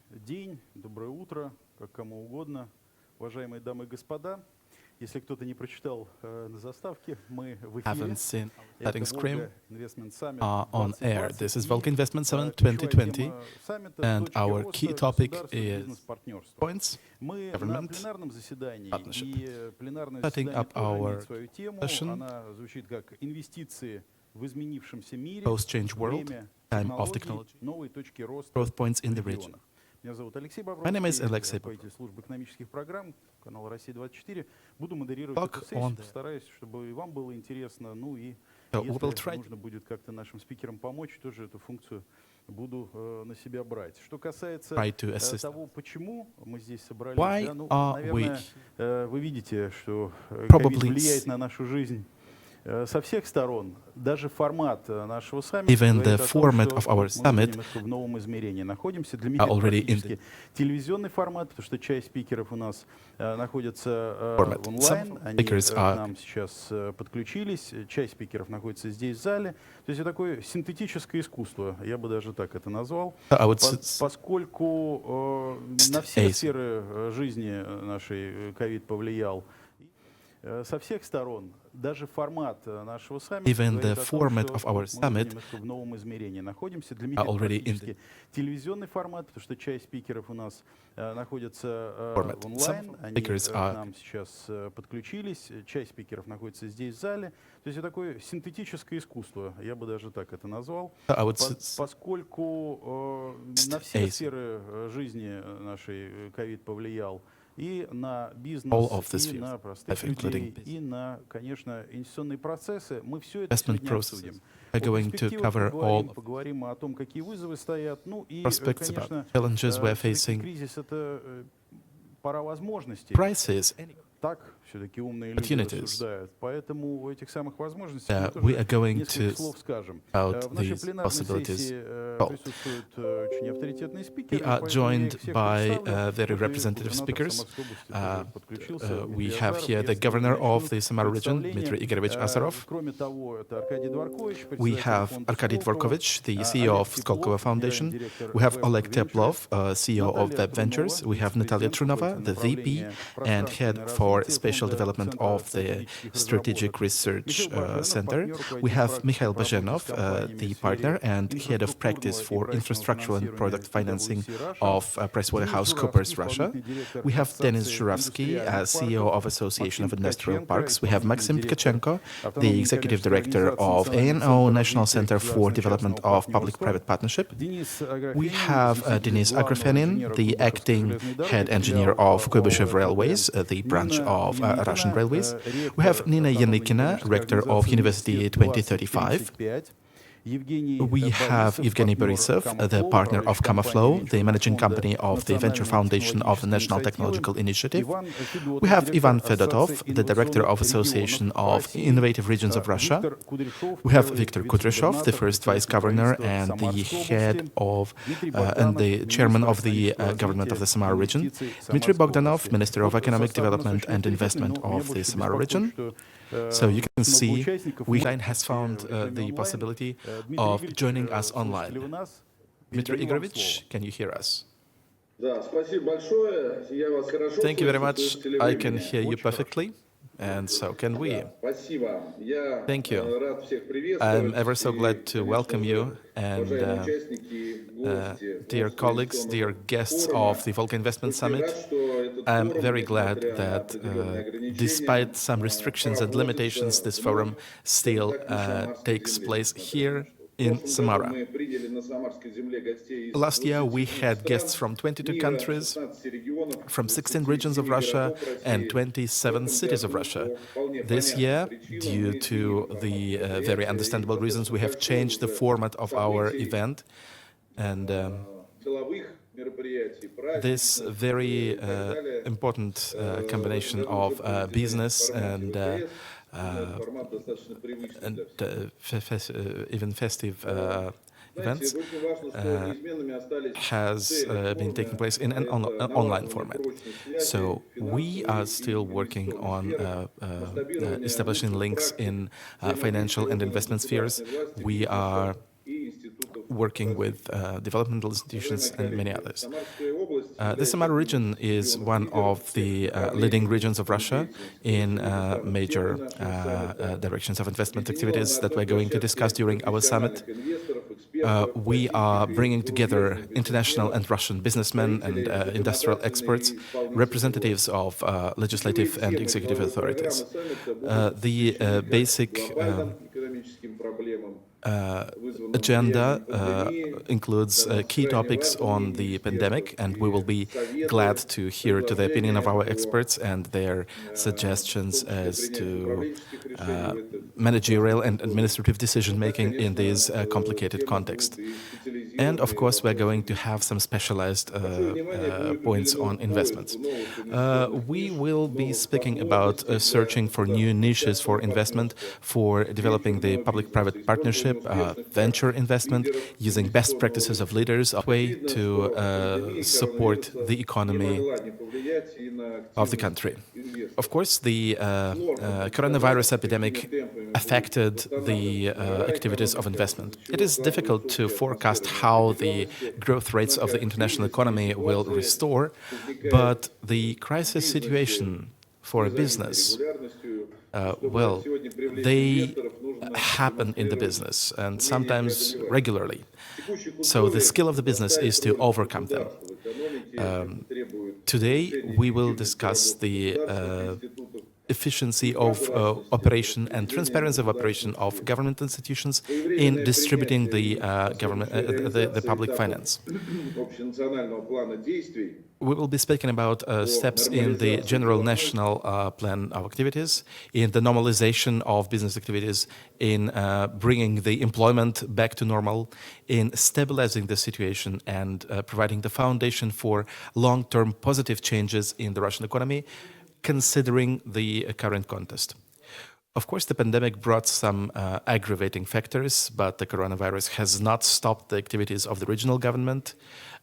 день, доброе утро, как кому угодно. Уважаемые дамы и господа, если кто-то не прочитал на заставке, мы в эфире. Haven't seen Это Starting Scream VOLGA Investment Summit on air. 2020. This is VOLGA Investment Summit Ключевая 2020, тема саммита and «Точки our роста key topic государства и is бизнес-партнерства». points, Мы на government, пленарном заседании, partnership. и пленарное Setting заседание up тоже our имеет свою тему. session, Она звучит как «Инвестиции в изменившемся мире, post-change world, время time of технологий, technology, новые точки роста growth points in в the region. регионах». Меня зовут Алексей My name is Бобровский, Alexei руководитель службы экономических программ канала «Россия-24». Буду модерировать Talk эту сессию, on the- постараюсь, чтобы и вам было интересно. Ну и So we will если try нужно будет как-то нашим спикерам помочь, тоже эту функцию буду на себя брать. Что касается try to assist. того, почему мы здесь собрались, Why да, ну, are наверное, we вы видите, что Probably ковид влияет на нашу жизнь со всех сторон. Даже формат нашего саммита Even the говорит о том, format что of our мы уже summit немножко в новом измерении находимся. Для меня это already in практически телевизионный формат, потому что часть спикеров у нас находится Format. онлайн. Some Они speakers к are- нам сейчас подключились. Часть спикеров находится здесь в зале. То есть это такое синтетическое искусство, я бы даже так это назвал. I would s- Поскольку на все Ace. сферы жизни нашей ковид повлиял, со всех сторон, даже формат нашего саммита Even говорит the о том, format что of our мы уже summit немножко в новом измерении находимся. Для меня это already in практически телевизионный формат, потому что часть спикеров у нас находится Format. онлайн. Some Они speakers к are- нам сейчас подключились. Часть спикеров находится здесь в зале. То есть это такое синтетическое искусство, я бы даже так это назвал. I would s- Поскольку на все Ace. сферы жизни нашей ковид повлиял, и на бизнес, All of the и spheres, на простых including людей, business. и на, конечно, инвестиционные процессы, мы все это Investment сегодня processes. обсудим. We're О going to перспективах cover поговорим, all поговорим о том, какие вызовы стоят. Ну и, prospects конечно, about challenges we're все-таки facing, кризис — это пора возможностей. crisis, Так все-таки умные люди opportunities. рассуждают. Поэтому у этих самых возможностей мы we тоже are going несколько to слов скажем. about В нашей these пленарной possibilities. сессии Well, присутствуют очень авторитетные we спикеры. are поэтому я их joined всех by представлю. very Вот и representative губернатор speakers. Самарской области тоже подключился, We Дмитрий have Азаров. here the Если governor of начну the Samara region, представление, Dmitry Igorovich Azarov. Кроме того, это Аркадий Дворкович, We председатель have фонда Arkady Сколково, Dvorkovich, the Олег CEO of Теплов, Skolkovo Foundation. генеральный директор We have Web Oleg Ventures, Teplov, CEO of Наталья Web Ventures. Трунова, We have Natalia вице-президент Trunova, the VP управления and head пространственного for развития special Фонда development Центра of the стратегических Strategic разработок. Research Михаил Баженов, Center. партнер, We руководитель have практики Mikhail по работе Bazhenov, с компаниями the в сфере partner and head of practice инфраструктурного и for проектного infrastructural and product financing финансирования of Денис PricewaterhouseCoopers Журавский, Russia. исполнительный директор We have Denis Ассоциации Zhuravsky, индустриальных CEO парков, of Association of Максим Industrial Ткаченко, Parks. We have Maxim исполнительный директор Tkachenko, the автономной executive некоммерческой director организации of Национальный ANO, центр National развития Center for государственно-частного Development of партнерства. Public-Private Partnership. Денис We Аграфенин, have заместитель Denis главного Agrafenin, инженера the Куйбышевской acting железной дороги, head engineer филиал of Kuybyshev ООО Railways, РЖД. the branch Нина of Russian Яникина, Railways. We ректор have Nina автономной Yanikina, некоммерческой rector of организации University Университет 2035. 2035. Евгений We have Борисов, Evgeny партнер Borisov, the Камафлоу, partner of управляющей Kamaflow, компании the managing Венчурного company фонда of the Venture Foundation of the National национально-технологической Technological Initiative. Иван We Федотов, have Ivan директор Fedotov, Ассоциации the director of инновационных Association регионов of России. Innovative Regions of Russia. Виктор Кудряшов, We have первый Viktor Kudryashov, the first vice вице-губернатор governor правительства and the Самарской head области. of Дмитрий and the Богданов, chairman министр of the экономического government of the развития Samara и region. инвестиций Dmitry Самарской Bogdanov, области. Minister of Вот Economic состав у нас Development очень and авторитетный, Investment но меня of the больше Samara беспокоит, region. что So you can много see участников we может has быть found в режиме the онлайн. possibility Дмитрий of Игоревич, joining us слышите ли вы online. нас? Dmitry Передаю вам Igorovich, слово. can you hear us? Да, спасибо большое. Я вас хорошо Thank you very слышу. much. Слышите ли I вы can меня? hear you Очень хорошо. perfectly, and so can we. Да, спасибо. Я Thank you. рад всех приветствовать. I'm ever so И, glad to конечно welcome же, you and уважаемые участники, гости dear Московского colleagues, dear инвестиционного guests форума. of the VOLGA Investment Очень Summit. рад, что этот I'm форум, very glad несмотря на that определенные ограничения, despite some restrictions and limitations, this forum still takes place here in Samara. Last year, we had guests from 22 countries, from 16 regions of Russia, and 27 cities of Russia. This year, due to the very understandable reasons, we have changed the format of our event, and this very important combination of business and even festive events has been taking place in an online format. So we are still working on establishing links in financial and investment spheres. We are working with developmental institutions and many others. The Samara Самара region is one of the leading regions of Russia in major directions of investment activities that we're going to discuss during our summit. We are bringing together international and Russian businessmen and industrial experts, representatives of legislative and executive authorities. The basic agenda includes key topics on the pandemic, and we will be glad to hear to the opinion of our experts and their suggestions as to managerial and administrative decision-making in this complicated context. And of course, we're going to have some specialized points on investments. We will be speaking about searching for new niches for investment, for developing the public-private partnership, venture investment, using best practices of leaders, a way to support the economy of the country. Of course, the coronavirus epidemic affected the activities of investment. It is difficult to forecast how the growth rates of the international economy will restore, but the crisis situation for a business, well, they happen in the business and sometimes regularly. So the skill of the business is to overcome them. Today, we will discuss the efficiency of operation and transparency of operation of government institutions in distributing the public finance. We will be speaking about steps in the general national plan of activities, in the normalization of business activities, in bringing the employment back to normal, in stabilizing the situation and providing the foundation for long-term positive changes in the Russian economy, considering the current context. Of course, the pandemic brought some aggravating factors, but the coronavirus has not stopped the activities of the regional government,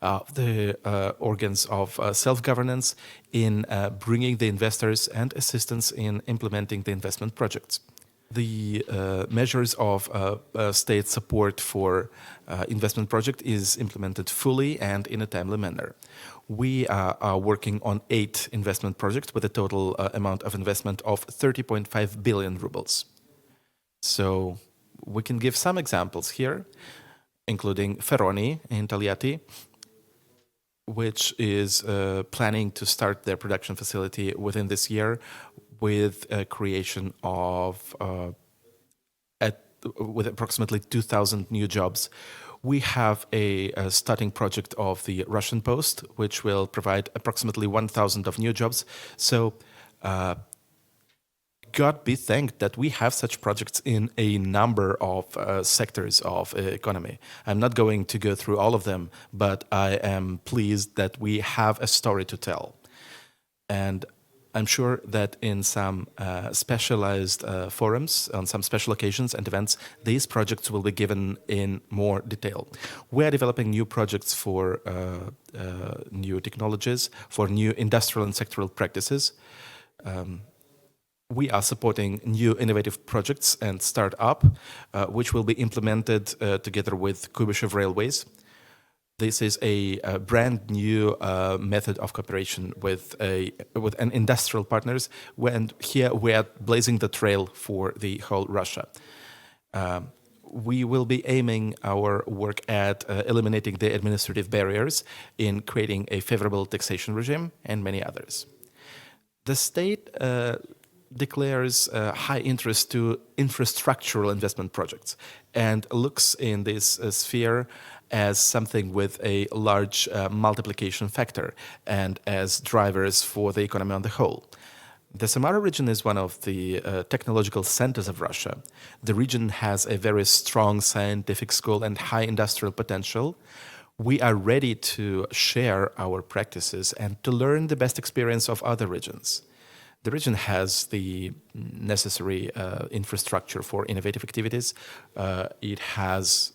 the organs of self-governance in bringing the investors and assistance in implementing the investment projects. The measures of state support for investment project is implemented fully and in a timely manner. We are working on 8 investment projects with a total amount of investment of 30.5 billion rubles. So we can give some examples here, including Ferroni in Togliatti, which is planning to start their production facility within this year with a creation of with approximately 2,000 new jobs. We have a starting project of the Russian Post, which will provide approximately 1,000 of new jobs. So God be thanked that we have such projects in a number of sectors of economy. I'm not going to go through all of them, but I am pleased that we have a story to tell. And I'm sure that in some specialized forums, on some special occasions and events, these projects will be given in more detail. We are developing new projects for new technologies, for new industrial and sectoral practices. We are supporting new innovative projects and startup, which will be implemented together with Kuybyshev Railways. This is a brand new method of cooperation with an industrial partners, and here we are blazing the trail for the whole Russia. We will be aiming our work at eliminating the administrative barriers in creating a favorable taxation regime and many others. The state declares high interest to infrastructural investment projects and looks in this sphere as something with a large multiplication factor and as drivers for the economy on the whole. The Samara region is one of the technological centers of Russia. The region has a very strong scientific school and high industrial potential. We are ready to share our practices and to learn the best experience of other regions. The region has the necessary infrastructure for innovative activities. It has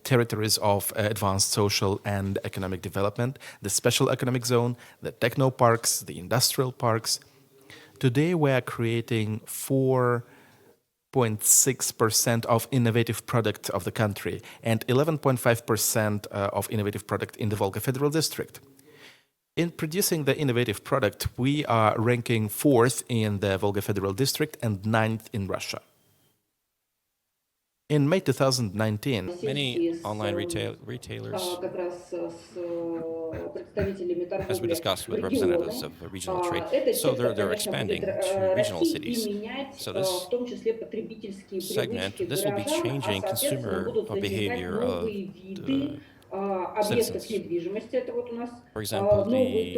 territories of advanced social and economic development, the special economic zone, the techno parks, the industrial parks. Today we are creating 4 8.6% of innovative product of the country and 11.5% of innovative product in the Volga Federal District. In producing the innovative product, we are ranking 4th in the Volga Federal District and 9th in Russia. In May 2019, many online retailers, as we discussed with representatives of regional trade, so they're expanding to regional cities. So this segment, this will be changing consumer behavior of the citizens. For example, the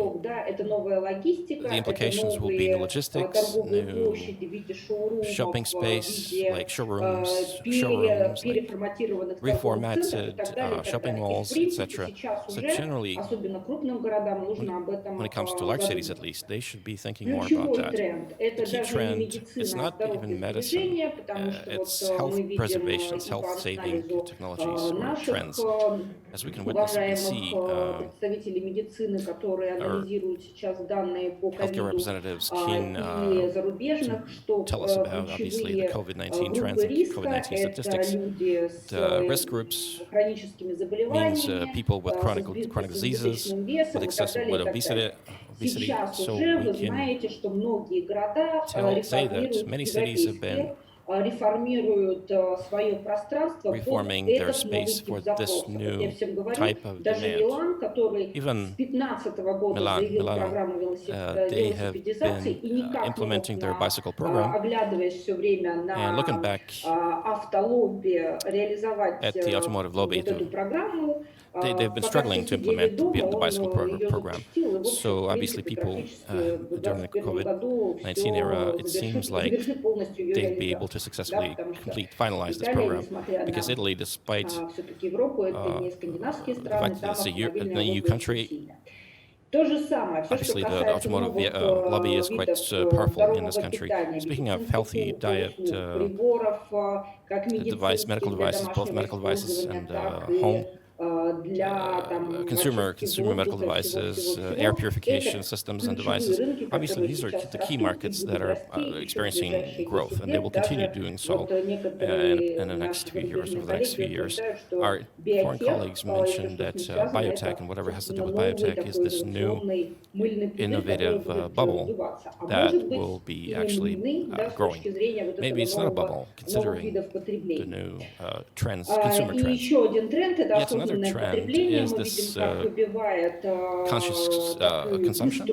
implications will be new logistics, new shopping space, like showrooms, like reformatted shopping malls, etc. So generally, when it comes to large cities at least, they should be thinking more about that. The key trend is not even medicine, it's health preservation, health-saving technologies or trends. As we can witness and see, our healthcare representatives can tell us about, obviously, the COVID-19 trends and COVID-19 statistics. The risk groups means people with chronic diseases, with excessive obesity. So we can say that many cities have been reforming their space for this new type of demand. Even Milano, they have been implementing their bicycle program. And looking back at the automotive lobby, they've been struggling to implement the bicycle program. So obviously people during the COVID-19 era, it seems like they'd be able to successfully finalize this program, because Italy, despite the fact that it's an EU country, obviously the automotive lobby is quite powerful in this country. Speaking of healthy diet, medical devices, both medical devices and home consumer medical devices, air purification systems and devices. Obviously, these are the key markets that are experiencing growth, and they will continue doing so in the next few years. Over the next few years, our foreign colleagues mentioned that biotech and whatever has to do with biotech is this new innovative bubble that will be actually growing. Maybe it's not a bubble, considering the new trends, consumer trends. Yet another trend is this conscious consumption.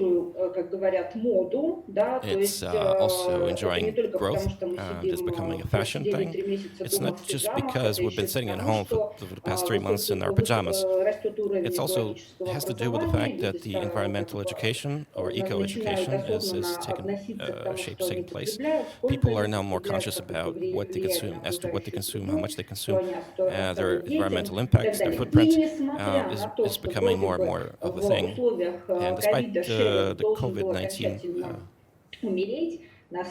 It's also enjoying growth and is becoming a fashion thing. It's not just because we've been sitting at home for the past 3 months in our pajamas. It also has to do with the fact that the environmental education or eco-education is taking place. People are now more conscious about what they consume, as to what they consume, how much they consume, their environmental impacts, their footprint is becoming more and more of a thing. And despite the COVID-19, we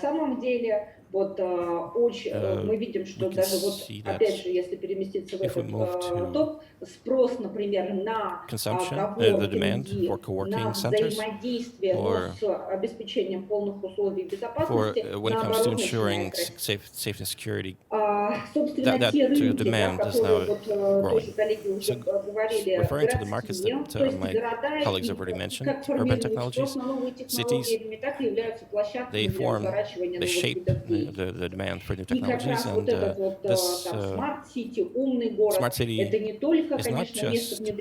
can see that if we move to consumption, the demand for co-working centers, or for when it comes to ensuring safety and security, that demand is now growing. So, referring to the markets that my colleagues have already mentioned, urban technologies, cities, they shape the demand for new technologies, and this smart city is not just a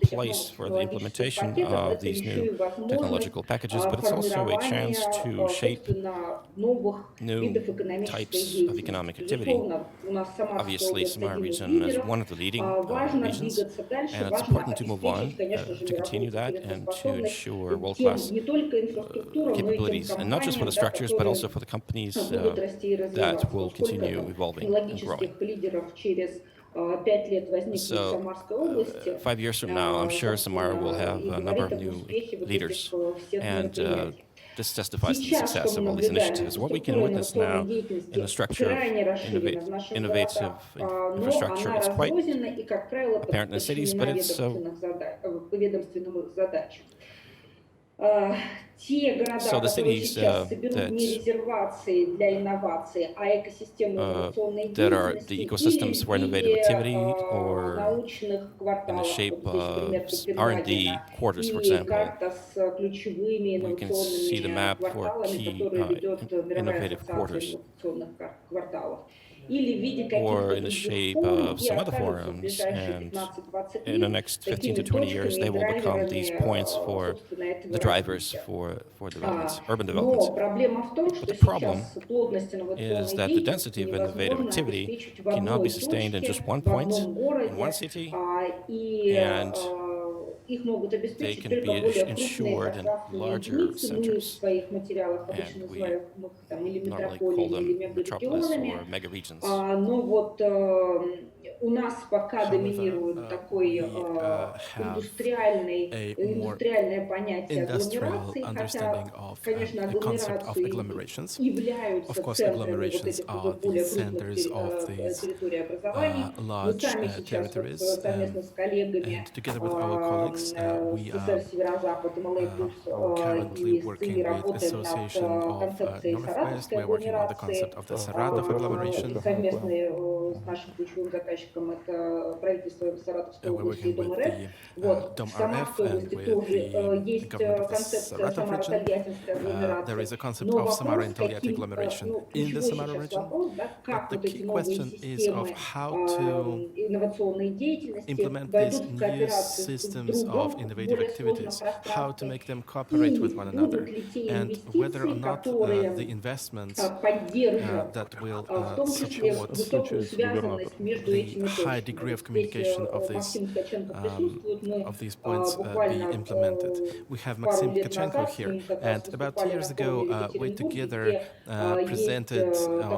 place for the implementation of these new technological packages, but it's also a chance to shape new types of economic activity. Obviously, Samara region is one of the leading regions, and it's important to move on, to continue that, and to ensure world-class capabilities, and not just for the structures, but also for the companies that will continue evolving and growing. So, 5 years from now, I'm sure Samara will have a number of new leaders, and this testifies to the success of all these initiatives. What we can witness now in the structure of innovative infrastructure, it's quite apparent in the cities, but it's Те города, So the которые cities сейчас соберут не резервации для инноваций, а экосистемы инновационной that are деятельности, the или ecosystems в for innovative виде activity, or научных in the кварталов. shape Вот здесь of пример R&D Копенгагена quarters, for и example. карта с ключевыми We can see the инновационными map for кварталами, key которые ведет Мировая innovative ассоциация quarters, инновационных кварталов. Или в виде or каких-то in the других shape форум, of где some other окажутся в forums, ближайшие and 15-20 in the лет next 15 такими to 20 years, точками и they will become these драйверами, points for собственно, этого the drivers развития. for developments, urban Но developments. проблема в том, But что the problem сейчас плотность is инновационной that the деятельности density of innovative невозможно activity обеспечить в cannot be одной sustained in just точке, one в point, одном in one городе, city, и and их могут they обеспечить can только be более крупные ensured in пространственные larger единицы. Мы в centers. своих материалах обычно And we называем их там или normally call метрополиями, или them metropolis мегарегионами. or mega regions. Но вот у нас пока However, доминирует такой we have a more индустриальное понятие industrial агломерации, understanding хотя, of конечно, a concept of агломерации agglomerations. являются Of course, центрами вот agglomerations этих уже are the более крупных centers of these территорий образований. Мы large сами сейчас вот territories, совместно с коллегами and together with our colleagues, we с are СССР Северо-Запад, МЛА Плюс currently и с ЦИ working with работаем над Association of концепцией Northwest. саратовской We are working on the агломерации. concept of the Saratov agglomeration. Совместно с нашим ключевым заказчиком это правительство Саратовской We're области и working Дом with РФ. the Вот. Dom В Самарской RF and области with тоже the есть government of the концепция Saratov region. Самаро-Тольяттинской There агломерации. is a concept Но of Samara вопрос, and Tolyatti каким, agglomeration in the ключевой Samara сейчас region. вопрос, да, But как the вот key эти новые question is of системы how to инновационной деятельности implement войдут these в new кооперацию с друг systems of другом в innovative более сложном activities, how to пространстве, make them cooperate with и one будут another, ли те and whether or инвестиции, not the которые investments поддержат that will в том числе support высокую Случается губернатор. связанность между the этими high точками. degree of Вот здесь communication Максим Ткаченко присутствует. Мы of these points be буквально implemented. We have пару Maxim лет Tkachenko назад с here, ним как раз and about 2 выступали years на форуме в ago we Екатеринбурге, together где есть presented on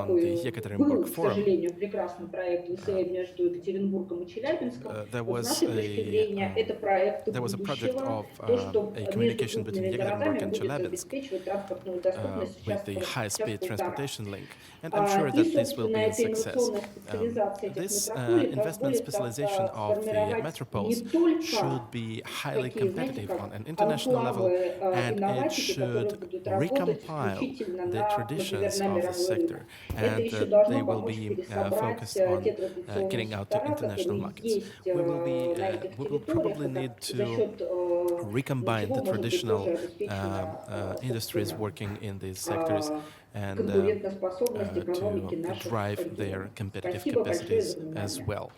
the такой, Yekaterinburg был, к Forum. сожалению, прекрасный проект ВСЭ между Екатеринбургом и Челябинском. There Вот с was нашей точки зрения, это проект there was a project будущего, of то, что a между communication крупными between городами Yekaterinburg and будет Chelyabinsk обеспечивать транспортную доступность with the сейчас high-speed полтора. transportation link, and I'm sure И, that this will собственно, be a эта success. инновационная специализация этих This метрополий investment позволит specialization of the сформировать metropoles не только should be highly такие, знаете, competitive как on an international level, анклавы and it инноватики, которые should будут работать recompile исключительно the на, traditions например, на of the мировой sector, рынок. Это and еще they должно will помочь be пересобрать focused те on традиционные getting out to сектора, international которые markets. есть We на этих will территориях, probably и need за to счет recombine чего the может быть тоже traditional обеспечена industries working in these sectors and конкурентоспособность экономики to наших drive регионов. their competitive Спасибо большое capacities за as внимание. well.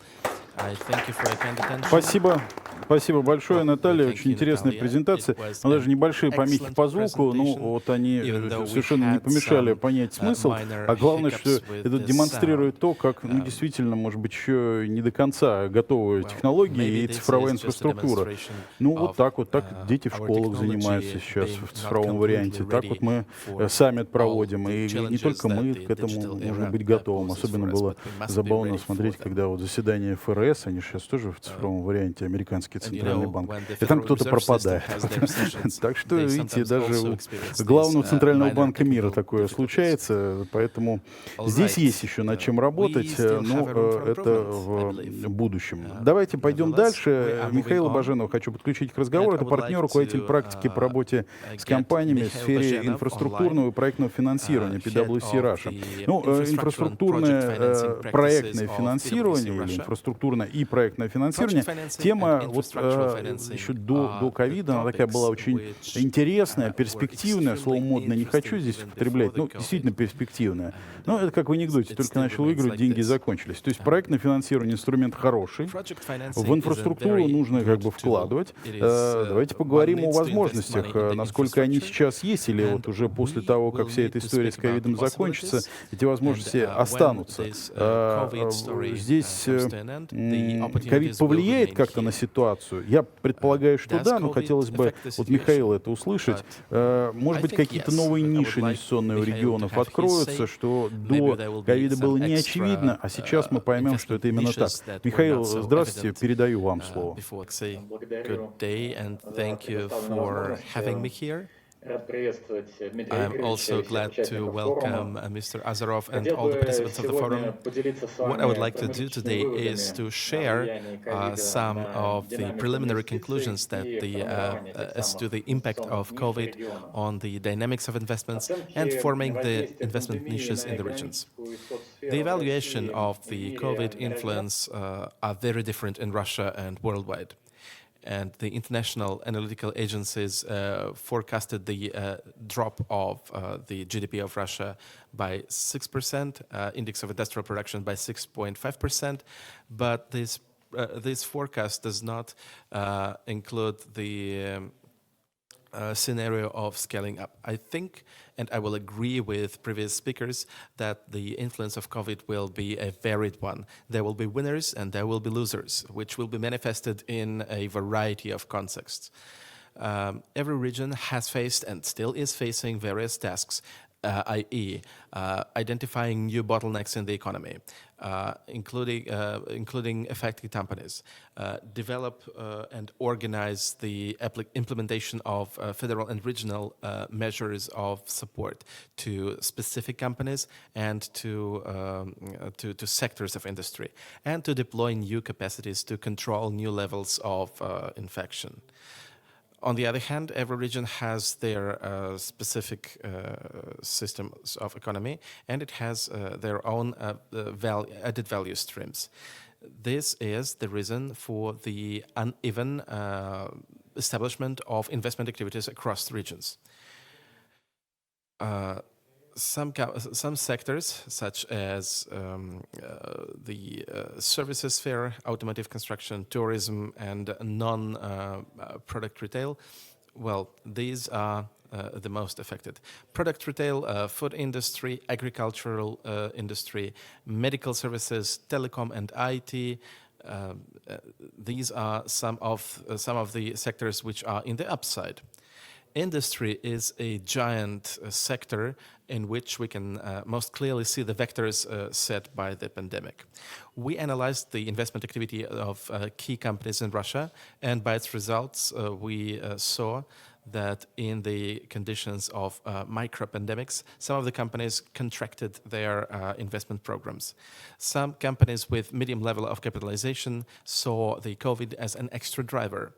I thank you for your kind attention. Спасибо. Спасибо большое, Наталья. Thank Очень you, интересная Natalia. презентация. It was Но даже an небольшие помехи excellent по звуку, ну presentation, вот они even though we совершенно не had помешали some, понять смысл. minor А главное, что hiccups with это the демонстрирует sound. то, как, ну, действительно, может быть, еще не до конца готовы технологии Maybe и this цифровая is just a инфраструктура. demonstration Ну вот of, так дети в our школах technology занимаются сейчас being в not цифровом completely варианте. Так ready вот мы for саммит all проводим, the и не challenges только that мы the к этому digital нужно era быть готовым. poses Особенно for us, было but we must be забавно ready смотреть, for them. когда вот заседание ФРС, они сейчас тоже в цифровом варианте, американский And you центральный know, банк, when the и там Federal кто-то Reserve System пропадает. has their sessions, Так что, they видите, sometimes даже also у experience главного these, центрального minor банка мира technical такое difficulties. случается, поэтому All здесь right. есть еще над чем We работать, still но have a room for это improvement, I в believe. будущем. Давайте пойдем Nevertheless, we дальше. are moving Михаила on. Баженова хочу подключить к разговору. And Это I would партнер, like руководитель to, практики по работе с get компаниями в Mikhail сфере Bazhenov инфраструктурного и online, проектного финансирования head PwC of Russia. the Ну, infrastructure and project инфраструктурное financing practices проектное of финансирование PwC или Russia. инфраструктурное и проектное финансирование. Project financing Тема and вот infrastructural financing еще до are the ковида, она такая была topics очень which, интересная, were перспективная. Слово extremely модное не хочу interesting здесь even употреблять, before the но COVID. действительно перспективная. Но это как в анекдоте, It только still начал remains выиграть, like деньги this. закончились. То есть проектное финансирование инструмент хороший. Project financing В is a инфраструктуру very нужно как good бы tool. вкладывать. It is, Давайте one поговорим о needs to invest возможностях, money in the насколько они infrastructure, сейчас есть, или вот and уже после we того, как will вся need эта to история speak с about ковидом the закончится, possibilities. эти возможности And, останутся. when this, COVID story, Здесь comes to an end, the opportunities ковид will повлияет remain как-то на here. ситуацию? Я предполагаю, что Does да, но COVID хотелось бы affect the от Михаила situation? это услышать. But, Может I быть, think какие-то yes, новые but I would ниши like инвестиционные у Mikhail to регионов have his откроются, say. что Maybe до there will be ковида some было не extra, очевидно, а сейчас мы поймем, что это investment именно так. niches that were Михаил, not so здравствуйте, evident, передаю вам слово. before. Say Благодарю good day and за thank you предоставленную for возможность. having me here. I'm also glad to welcome Mr. Azarov and all the participants of the forum. What I would like to do today is to share some of the preliminary conclusions that as to the impact of COVID on the dynamics of investments and forming the investment niches in the regions. The evaluation of the COVID influence are very different in Russia and worldwide. And the international analytical agencies forecasted the drop of the GDP of Russia by 6%, index of industrial production by 6.5%, but this forecast does not include the scenario of scaling up. I think, and I will agree with previous speakers, that the influence of COVID will be a varied one. There will be winners and there will be losers, which will be manifested in a variety of contexts. Every region has faced and still is facing various tasks, i.e. Identifying new bottlenecks in the economy, including affected companies, develop and organize the implementation of federal and regional measures of support to specific companies and to sectors of industry, and to deploy new capacities to control new levels of infection. On the other hand, every region has their specific systems of economy, and it has their own added value streams. This is the reason for the uneven establishment of investment activities across the regions. Some sectors, such as the services sphere, automotive construction, tourism, and non-product retail, well, these are the most affected. Product retail, food industry, agricultural industry, medical services, telecom, and IT. These are some of the sectors which are in the upside. Industry is a giant sector in which we can most clearly see the vectors set by the pandemic. We analyzed the investment activity of key companies in Russia, and by its results, we saw that in the conditions of micro-pandemics, some of the companies contracted their investment programs. Some companies with medium level of capitalization saw the COVID as an extra driver.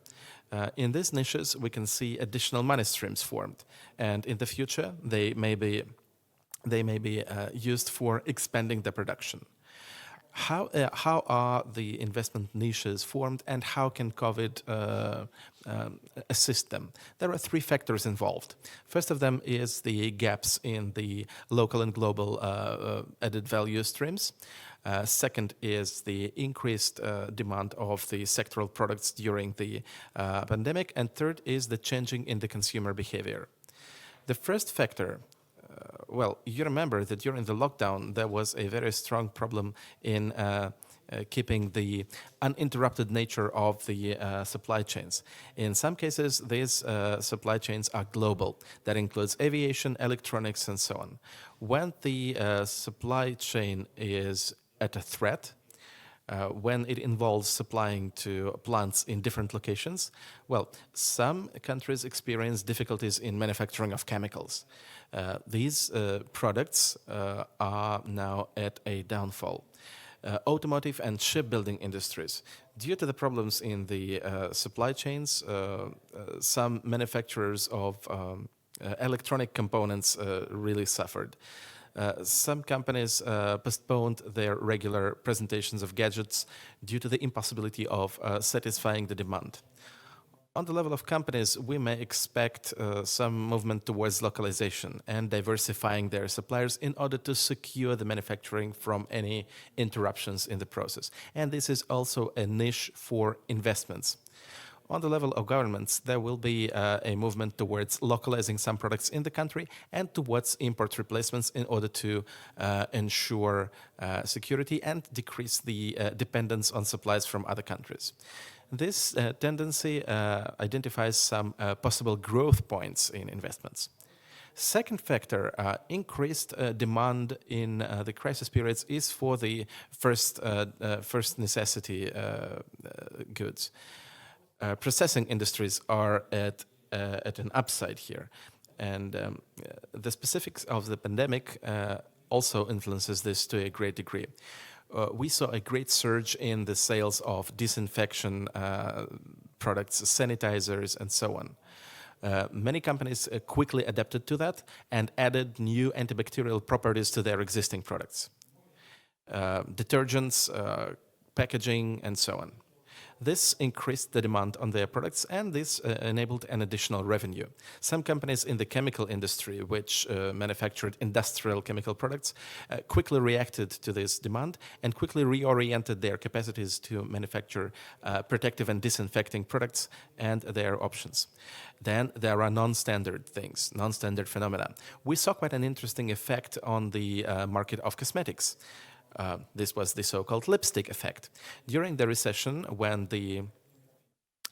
In these niches, we can see additional money streams formed, and in the future, they may be used for expanding the production. How are the investment niches formed, and how can COVID assist them? There are three factors involved. First of them is the gaps in the local and global added value streams. Second is the increased demand of the sectoral products during the pandemic. And third is the changing in the consumer behavior. The first factor, well, you remember that during the lockdown, there was a very strong problem in keeping the uninterrupted nature of the supply chains. In some cases, these supply chains are global. That includes aviation, electronics, and so on. When the supply chain is at a threat, when it involves supplying to plants in different locations, well, some countries experience difficulties in manufacturing of chemicals. These products are now at a downfall. Automotive and shipbuilding industries. Due to the problems in the supply chains, some manufacturers of electronic components really suffered. Some companies postponed their regular presentations of gadgets due to the impossibility of satisfying the demand. On the level of companies, we may expect some movement towards localization and diversifying their suppliers in order to secure the manufacturing from any interruptions in the process. And this is also a niche for investments. On the level of governments, there will be a movement towards localizing some products in the country and towards import replacements in order to ensure security and decrease the dependence on supplies from other countries. This tendency identifies some possible growth points in investments. Second factor, increased demand in the crisis periods is for the first necessity goods. Processing industries are at an upside here. And the specifics of the pandemic also influences this to a great degree. We saw a great surge in the sales of disinfection products, sanitizers, and so on. Many companies quickly adapted to that and added new antibacterial properties to their existing products. Detergents, packaging, and so on. This increased the demand on their products, and this enabled an additional revenue. Some companies in the chemical industry, which manufactured industrial chemical products, quickly reacted to this demand and quickly reoriented their capacities to manufacture protective and disinfecting products and their options. Then there are non-standard things, non-standard phenomena. We saw quite an interesting effect on the market of cosmetics. This was the so-called lipstick effect. During the recession, when the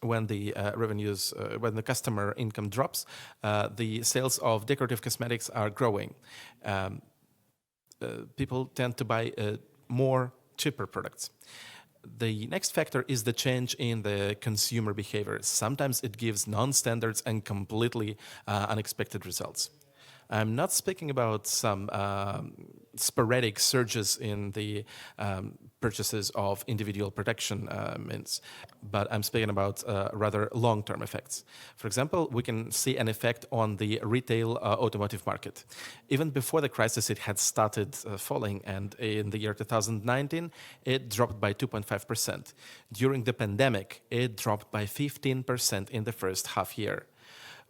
revenues, when the customer income drops, the sales of decorative cosmetics are growing. People tend to buy more cheaper products. The next factor is the change in the consumer behavior. Sometimes it gives non-standards and completely unexpected results. I'm not speaking about some sporadic surges in the purchases of individual protection means, but I'm speaking about rather long-term effects. For example, we can see an effect on the retail automotive market. Even before the crisis, it had started falling, and in the year 2019, it dropped by 2.5%. During the pandemic, it dropped by 15% in the first half year.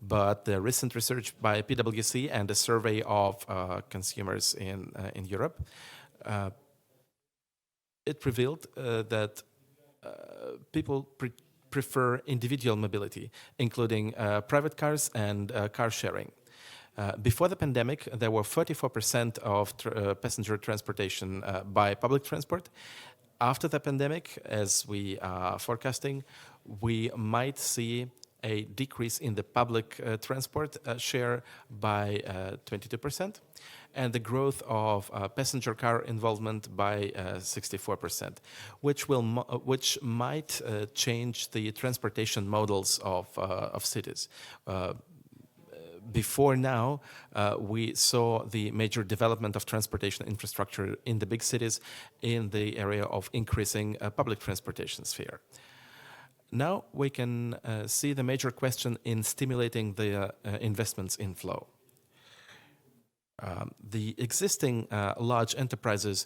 But the recent research by PwC and a survey of consumers in Europe, it revealed that people prefer individual mobility, including private cars and car sharing. Before the pandemic, there were 44% of passenger transportation by public transport. After the pandemic, as we are forecasting, we might see a decrease in the public transport share by 22%, and the growth of passenger car involvement by 64%, which might change the transportation models of cities. Before now, we saw the major development of transportation infrastructure in the big cities in the area of increasing public transportation sphere. Now we can see the major question in stimulating the investments inflow. The existing large enterprises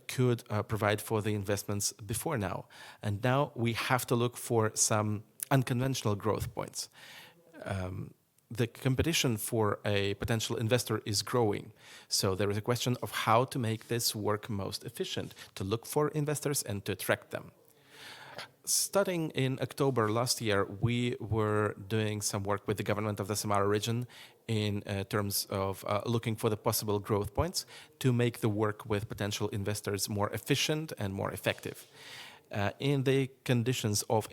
could provide for the investments before now, and now we have to look for some unconventional growth points. The competition for a potential investor is growing, so there is a question of how to make this work most efficient, to look for investors and to attract them. Starting in October last year, we were doing some work with the government of the Samara region in terms of looking for the possible growth points to make the work with potential investors more efficient and more effective. In the conditions of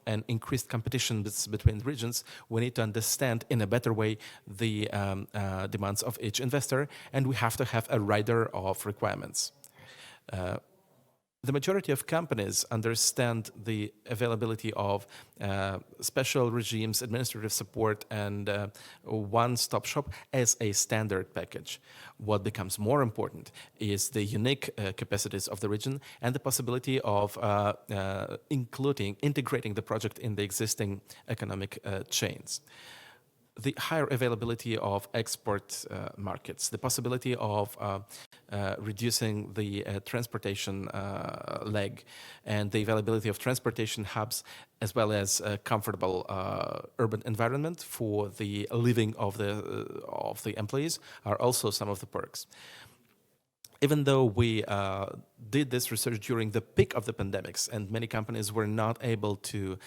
an increased competition between regions, we need to understand in a better way the demands of each investor, and we have to have a rider of requirements. The majority of companies understand the availability of special regimes, administrative support, and one-stop shop as a standard package. What becomes more important is the unique capacities of the region and the possibility of integrating the project in the existing economic chains. The higher availability of export markets, the possibility of reducing the transportation leg, and the availability of transportation hubs, as well as a comfortable urban environment for the living of the employees, are also some of the perks. Even though we did this research during the peak of the pandemics and many companies were not able to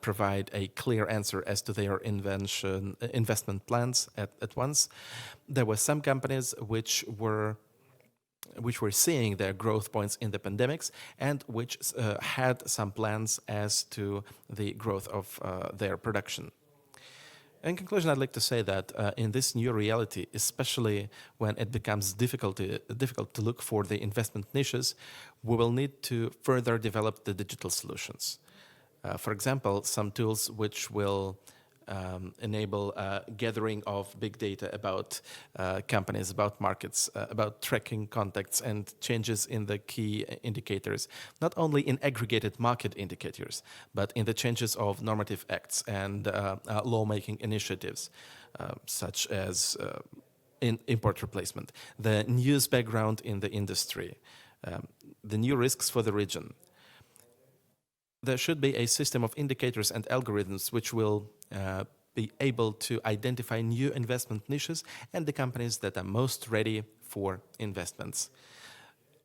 provide a clear answer as to their investment plans at once, there were some companies which were seeing their growth points in the pandemics and which had some plans as to the growth of their production. In conclusion, I'd like to say that in this new reality, especially when it becomes difficult to look for the investment niches, we will need to further develop the digital solutions. For example, some tools which will enable gathering of big data about companies, about markets, about tracking contacts and changes in the key indicators, not only in aggregated market indicators, but in the changes of normative acts and lawmaking initiatives, such as in import replacement, the news background in the industry, the new risks for the region. There should be a system of indicators and algorithms which will be able to identify new investment niches and the companies that are most ready for investments.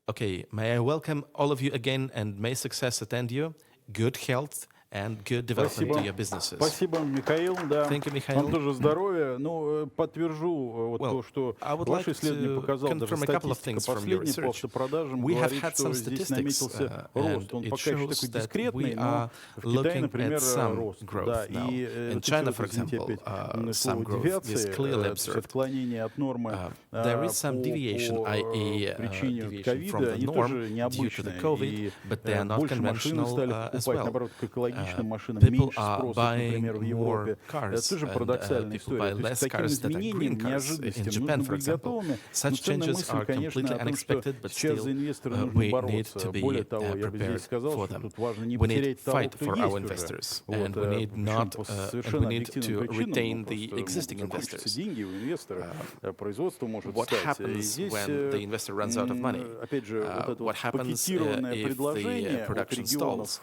Okay, may I welcome all of you again, and may success attend you, good health and good development to your businesses. Спасибо, Михаил. Да. Thank you, Mikhail. Вам тоже здоровья. Ну, подтвержу вот то, что ваше исследование показало, даже статистика последняя по автопродажам говорит, что здесь наметился рост. Он пока еще такой дискретный, но в Китае, например, рост. Да, и China, for example, some growth is clearly observed. Отклонение от нормы There is some deviation, i.e. deviation from the norm due to the COVID, but they are not conventional as well. People are buying more cars, and people buy less cars that are green cars. In Japan, for example, such changes are completely unexpected, but still we need to be prepared for them. We need to fight for our investors, and we need to retain the existing investors. What happens when the investor runs out of money? What happens if the production stalls?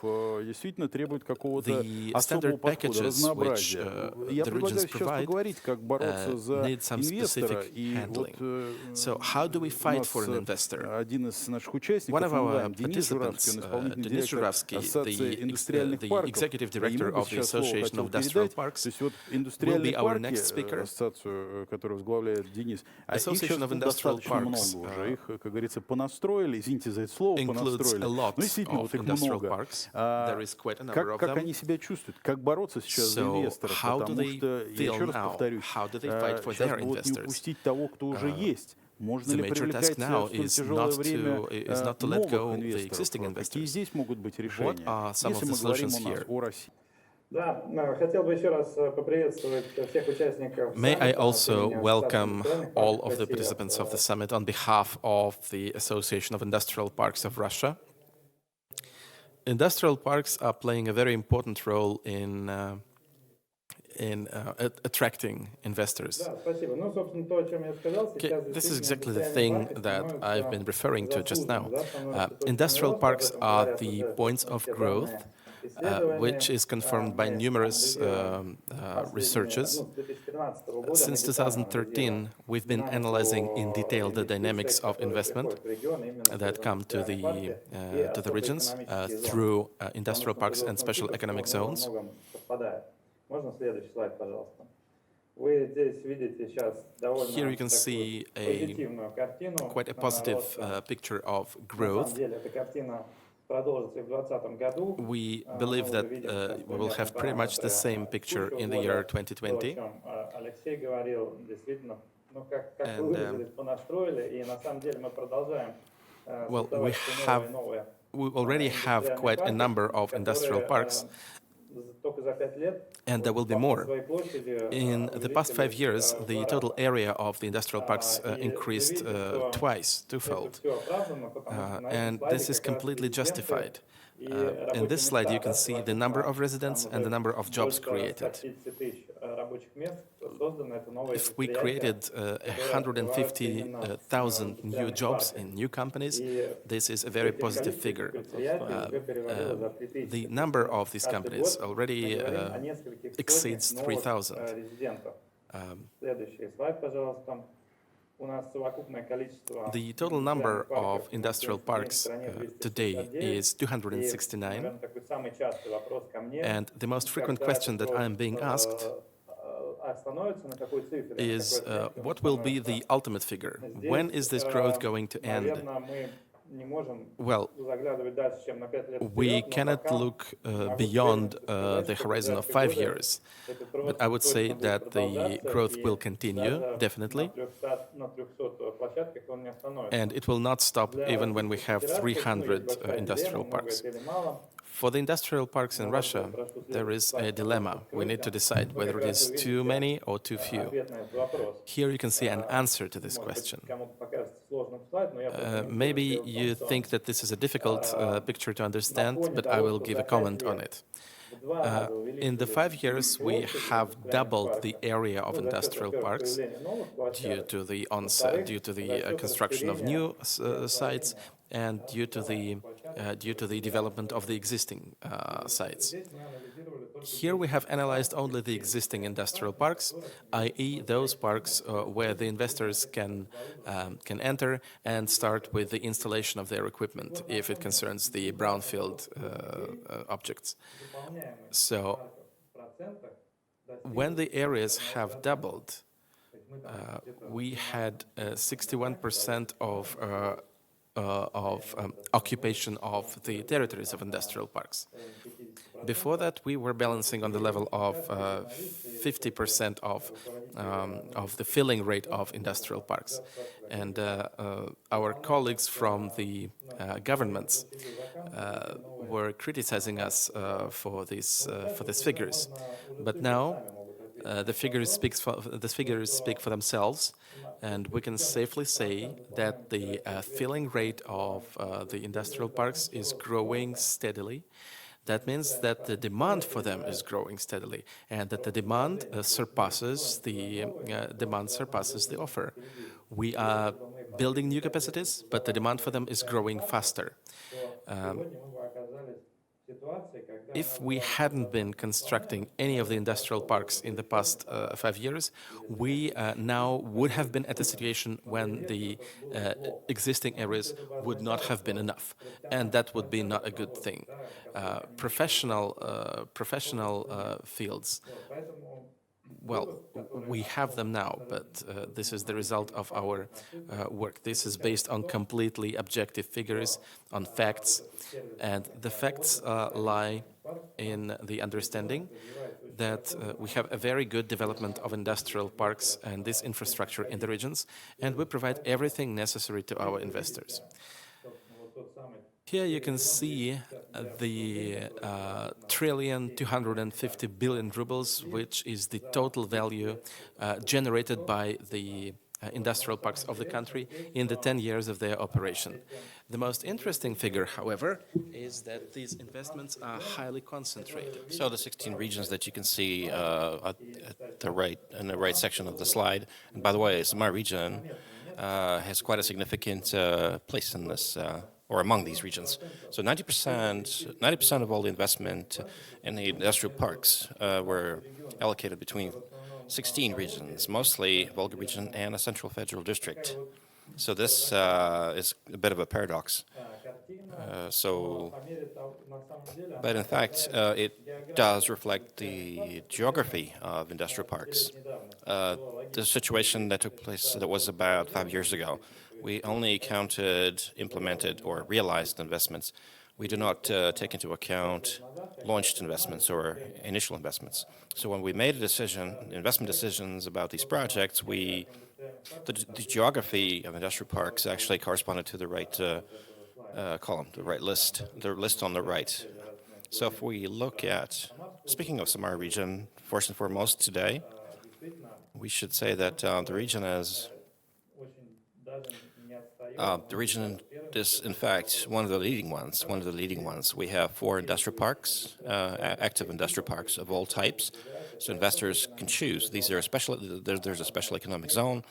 The standard packages which the regions provide need some specific handling. So how do we fight for an investor? One of our participants, Denis Zhuravsky, the executive director of the Association of Industrial Parks, will be our next speaker. Association of Industrial Parks includes a lot of industrial parks. There is quite a number of them. So how do they feel now? How do they fight for their investors? The major task now is not to let go the existing investors. What are some of the solutions here? May I also welcome all of the participants of the summit on behalf of the Association of Industrial Parks of Russia. Industrial parks are playing a very important role in attracting investors. Okay, this is exactly the thing that I've been referring to just now. Industrial parks are the points of growth, which is confirmed by numerous researchers. Since 2013, we've been analyzing in detail the dynamics of investment that come to the regions through industrial parks and special economic zones. Here you can see quite a positive picture of growth. We believe that we will have pretty much the same picture in the year 2020. And, well, we already have quite a number of industrial parks, and there will be more. In the past 5 years, the total area of the industrial parks increased twofold. And this is completely justified. In this slide, you can see the number of residents and the number of jobs created. If we created 150,000 new jobs in new companies, this is a very positive figure. The number of these companies already exceeds 3,000. The total number of industrial parks today is 269, and the most frequent question that I am being asked is what will be the ultimate figure? When is this growth going to end? Well, we cannot look beyond the horizon of 5 years, but I would say that the growth will continue, definitely, and it will not stop even when we have 300 industrial parks. For the industrial parks in Russia, there is a dilemma. We need to decide whether it is too many or too few. Here you can see an answer to this question. Maybe you think that this is a difficult picture to understand, but I will give a comment on it. In the 5 years, we have doubled the area of industrial parks due to the construction of new sites and due to the development of the existing sites. Here we have analyzed only the existing industrial parks, i.e. those parks where the investors can enter and start with the installation of their equipment if it concerns the brownfield objects. So when the areas have doubled, we had 61% of occupation of the territories of industrial parks. Before that, we were balancing on the level of 50% of the filling rate of industrial parks. And our colleagues from the governments were criticizing us for these figures. But now the figures speak for themselves, and we can safely say that the filling rate of the industrial parks is growing steadily. That means that the demand for them is growing steadily, and that the demand surpasses the offer. We are building new capacities, but the demand for them is growing faster. If we hadn't been constructing any of the industrial parks in the past 5 years, we now would have been at a situation when the existing areas would not have been enough, and that would be not a good thing. Professional fields, well, we have them now, but this is the result of our work. This is based on completely objective figures, on facts, and the facts lie in the understanding that we have a very good development of industrial parks and this infrastructure in the regions, and we provide everything necessary to our investors. Here you can see the 1,250 billion rubles, which is the total value generated by the industrial parks of the country in the 10 years of their operation. The most interesting figure, however, is that these investments are highly concentrated. So the 16 regions that you can see at the right, in the right section of the slide, and by the way, Samar region has quite a significant place in this or among these regions. So 90% of all the investment in the industrial parks were allocated between 16 regions, mostly VOLGA region and a central federal district. So this is a bit of a paradox. But in fact, it does reflect the geography of industrial parks. The situation that took place, that was about 5 years ago, we only counted implemented or realized investments. We do not take into account launched investments or initial investments. So when we made a decision, investment decisions about these projects, the geography of industrial parks actually corresponded to the right column, the right list, the list on the right. So if we look at, speaking of Samar region, first and foremost today, we should say that the region is, in fact, one of the leading ones. We have 4 industrial parks, active industrial parks of all types. So investors can choose. These are there's a special economic zone,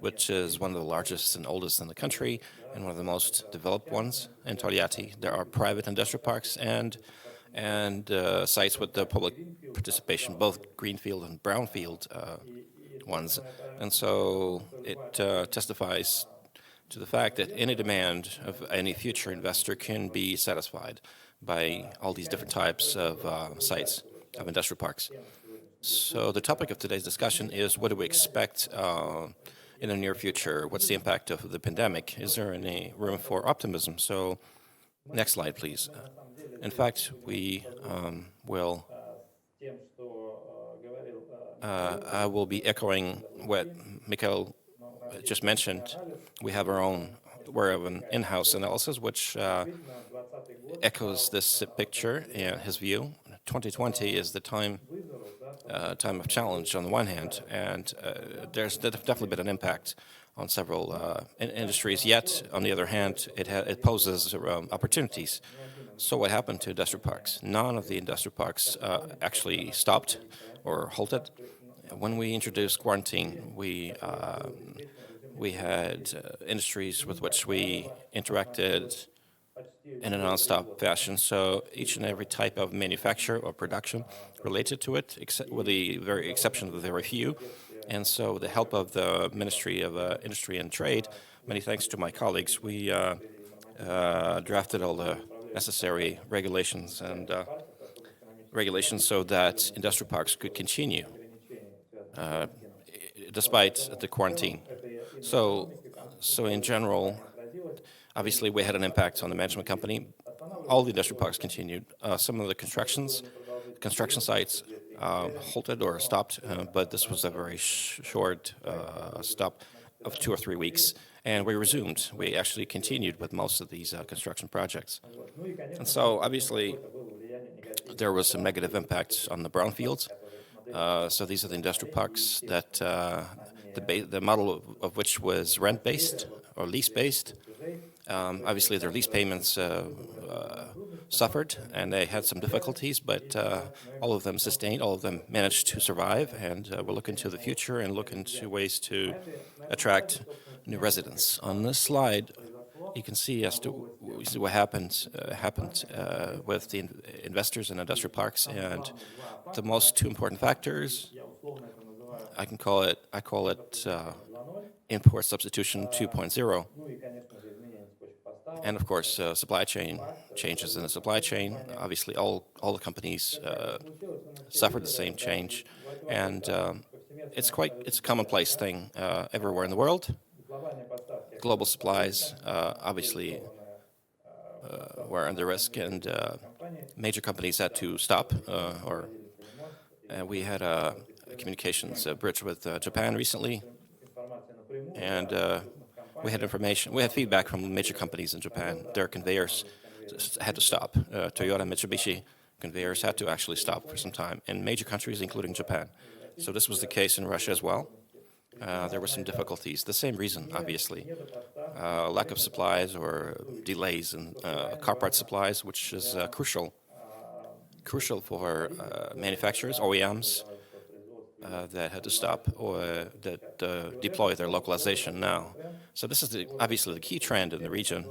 which is one of the largest and oldest in the country, and one of the most developed ones in Tolyatti. There are private industrial parks and sites with the public participation, both greenfield and brownfield ones. And so it testifies to the fact that any demand of any future investor can be satisfied by all these different types of sites of industrial parks. So the topic of today's discussion is, what do we expect in the near future? What's the impact of the pandemic? Is there any room for optimism? So next slide, please. In fact, we I will be echoing what Mikhail just mentioned. We have we're an in-house analysis, which echoes this picture and his view. 2020 is the time of challenge on the one hand, and there's definitely been an impact on several industries. Yet, on the other hand, it poses opportunities. So what happened to industrial parks? None of the industrial parks actually stopped or halted. When we introduced quarantine, we had industries with which we interacted in a non-stop fashion. So each and every type of manufacture or production related to it, except with the very exception of the very few. And so with the help of the Ministry of Industry and Trade, many thanks to my colleagues, we drafted all the necessary regulations so that industrial parks could continue despite the quarantine. So in general, obviously we had an impact on the management company. All the industrial parks continued. Some of the construction sites halted or stopped, but this was a very short stop of 2 or 3 weeks, and we resumed. We actually continued with most of these construction projects. And so obviously there was some negative impacts on the brownfields. So these are the industrial parks that the model of which was rent-based or lease-based. Obviously, their lease payments suffered, and they had some difficulties, but all of them sustained, all of them managed to survive, and we'll look into the future and look into ways to attract new residents. On this slide, you can see what happened with the investors in industrial parks, and the most two important factors. I call it import substitution 2.0. And of course, supply chain changes in the supply chain. Obviously, all the companies suffered the same change, and it's a commonplace thing everywhere in the world. Global supplies obviously were under risk, and major companies had to stop. We had a communications bridge with Japan recently, and we had feedback from major companies in Japan. Their conveyors had to stop. Toyota, Mitsubishi conveyors had to actually stop for some time in major countries, including Japan. So this was the case in Russia as well. There were some difficulties. The same reason, obviously. Lack of supplies or delays in car part supplies, which is crucial for manufacturers, OEMs, that had to stop or that deploy their localization now. So this is obviously the key trend in the region.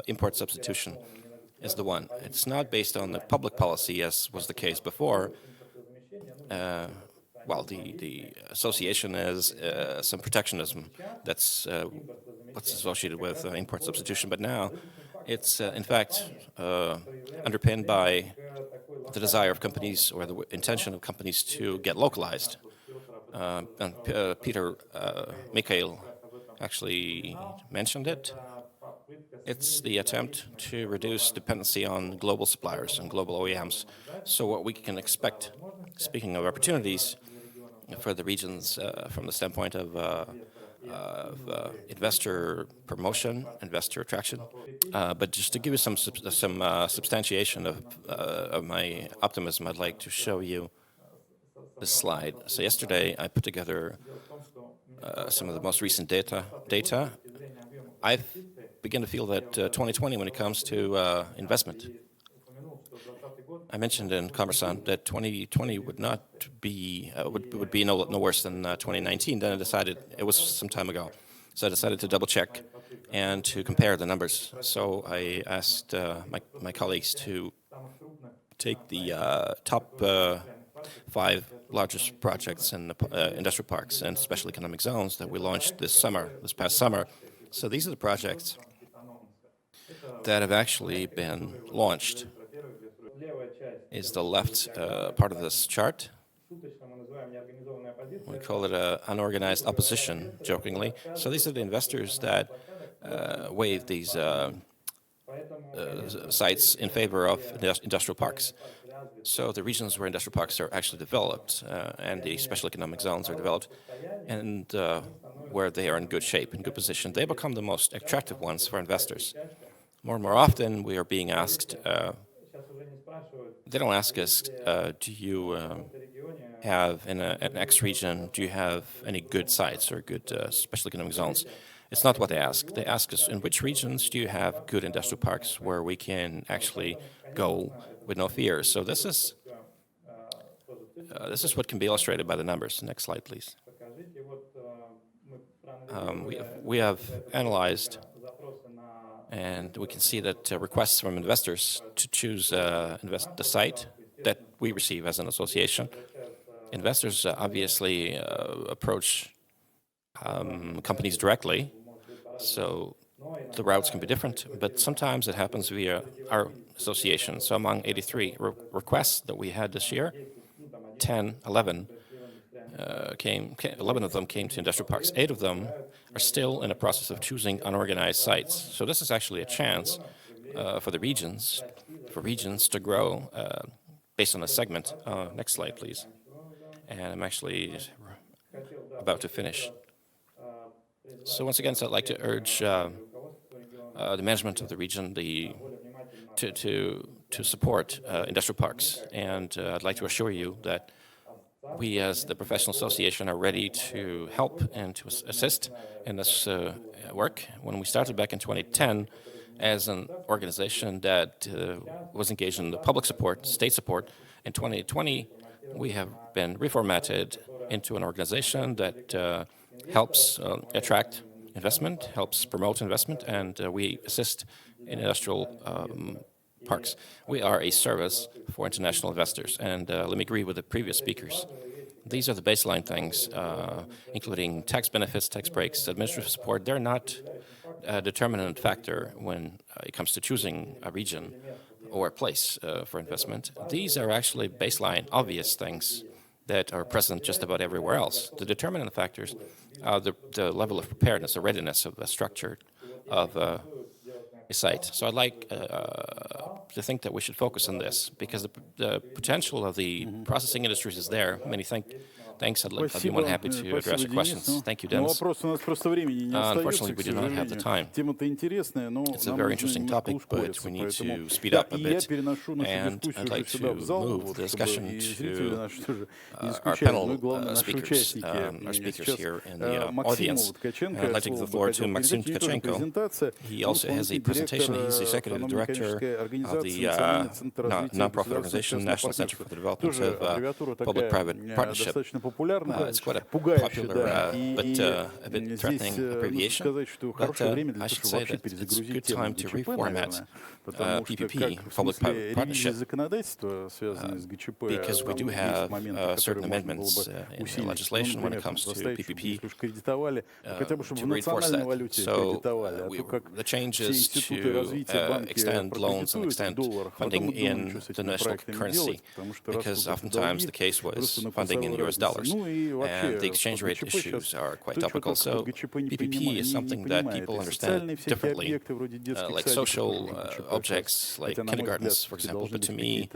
Import substitution is the one. It's not based on the public policy, as was the case before. The association is some protectionism that's what's associated with import substitution. But now it's, in fact, underpinned by the desire of companies or the intention of companies to get localized. And Peter Mikhail actually mentioned it. It's the attempt to reduce dependency on global suppliers and global OEMs. So what we can expect, speaking of opportunities for the regions from the standpoint of investor promotion, investor attraction. But just to give you some substantiation of my optimism, I'd like to show you this slide. So yesterday I put together some of the most recent data. I begin to feel that 2020, when it comes to investment, I mentioned in Conversant that 2020 would not be would be no worse than 2019. Then I decided, it was some time ago, so I decided to double check and to compare the numbers. So I asked my colleagues to take the top 5 largest projects in the industrial parks and special economic zones that we launched this past summer. So these are the projects that have actually been launched. Is the left part of this chart. We call it unorganized opposition, jokingly. So these are the investors that waive these sites in favor of industrial parks. So the regions where industrial parks are actually developed and the special economic zones are developed, and where they are in good shape, in good position, they become the most attractive ones for investors. more and more often, we are being asked, they don't ask us, do you have, in an X region, do you have any good sites or good special economic zones? It's not what they ask. They ask us, in which regions do you have good industrial parks where we can actually go with no fear? So this is what can be illustrated by the numbers. Next slide, please. We have analyzed, and we can see that requests from investors to choose the site that we receive as an association. Investors obviously approach companies directly, so the routes can be different, but sometimes it happens via our association. So among 83 requests that we had this year, 11 of them came to industrial parks. 8 of them are still in the process of choosing unorganized sites. So this is actually a chance for regions to grow based on a segment. Next slide, please. And I'm actually about to finish. So once again, so I'd like to urge the management of the region to support industrial parks. And I'd like to assure you that we, as the professional association, are ready to help and to assist in this work. When we started back in 2010 as an organization that was engaged in the public support, state support, in 2020 we have been reformatted into an organization that helps attract investment, helps promote investment, and we assist in industrial parks. We are a service for international investors, and let me agree with the previous speakers. These are the baseline things, including tax benefits, tax breaks, administrative support. They're not a determinant factor when it comes to choosing a region or a place for investment. These are actually baseline, obvious things that are present just about everywhere else. The determinant factors are the level of preparedness, the readiness of a structure of a site. So I'd like to think that we should focus on this, because the potential of the processing industries is there. Many thanks. I'd be more than happy to address your questions. Thank you, Dennis. Unfortunately, we do not have the time. It's a very interesting topic, but we need to speed up a bit. And I'd like to move the discussion to our panel speakers, our speakers here in the audience. I'd like to give the floor to Maxim Tkachenko. He also has a presentation. He's the executive director of the non-profit organization National Center for the Development of Public-Private Partnership. It's quite a popular but a bit threatening abbreviation, but I should say that it's a good time to reformat PPP, public-private partnership, because we do have certain amendments in the legislation when it comes to PPP to reinforce that. So the change is to extend loans and extend funding in the national currency, because oftentimes the case was funding in US dollars. And the exchange rate issues are quite topical. So PPP is something that people understand differently, like social objects, like kindergartens, for example. But to me,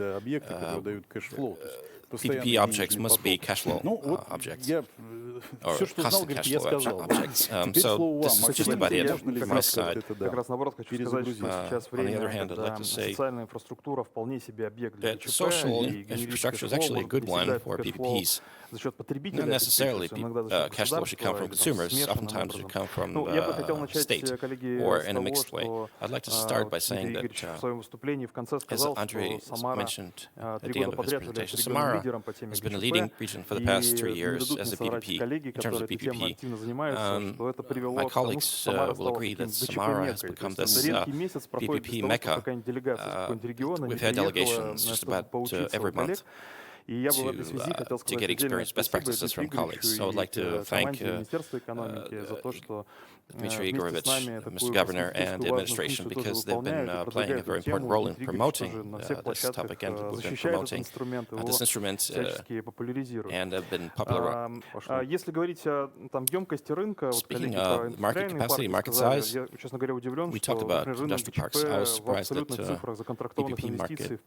PPP objects must be cash flow objects, or constant cash flow objects. So this is just about it from my side. On the other hand, I'd like to say that social infrastructure is actually a good one for PPPs. Not necessarily cash flow should come from consumers. Oftentimes it should come from state, or in a mixed way. I'd like to start by saying that, as Andrei mentioned at the end of his presentation, Samara has been a leading region for the past 3 years as a PPP, in terms of PPP. My colleagues will agree that Samara has become this PPP mecca. We've had delegations just about every month to get experience, best practices from colleagues. So I'd like to thank Dmitry Igorovich, Mr. Governor, and the administration, because they've been playing a very important role in promoting this topic, and we've been promoting this instrument and have been popular. Speaking of market capacity, market size, we talked about industrial parks. I was surprised that PPP market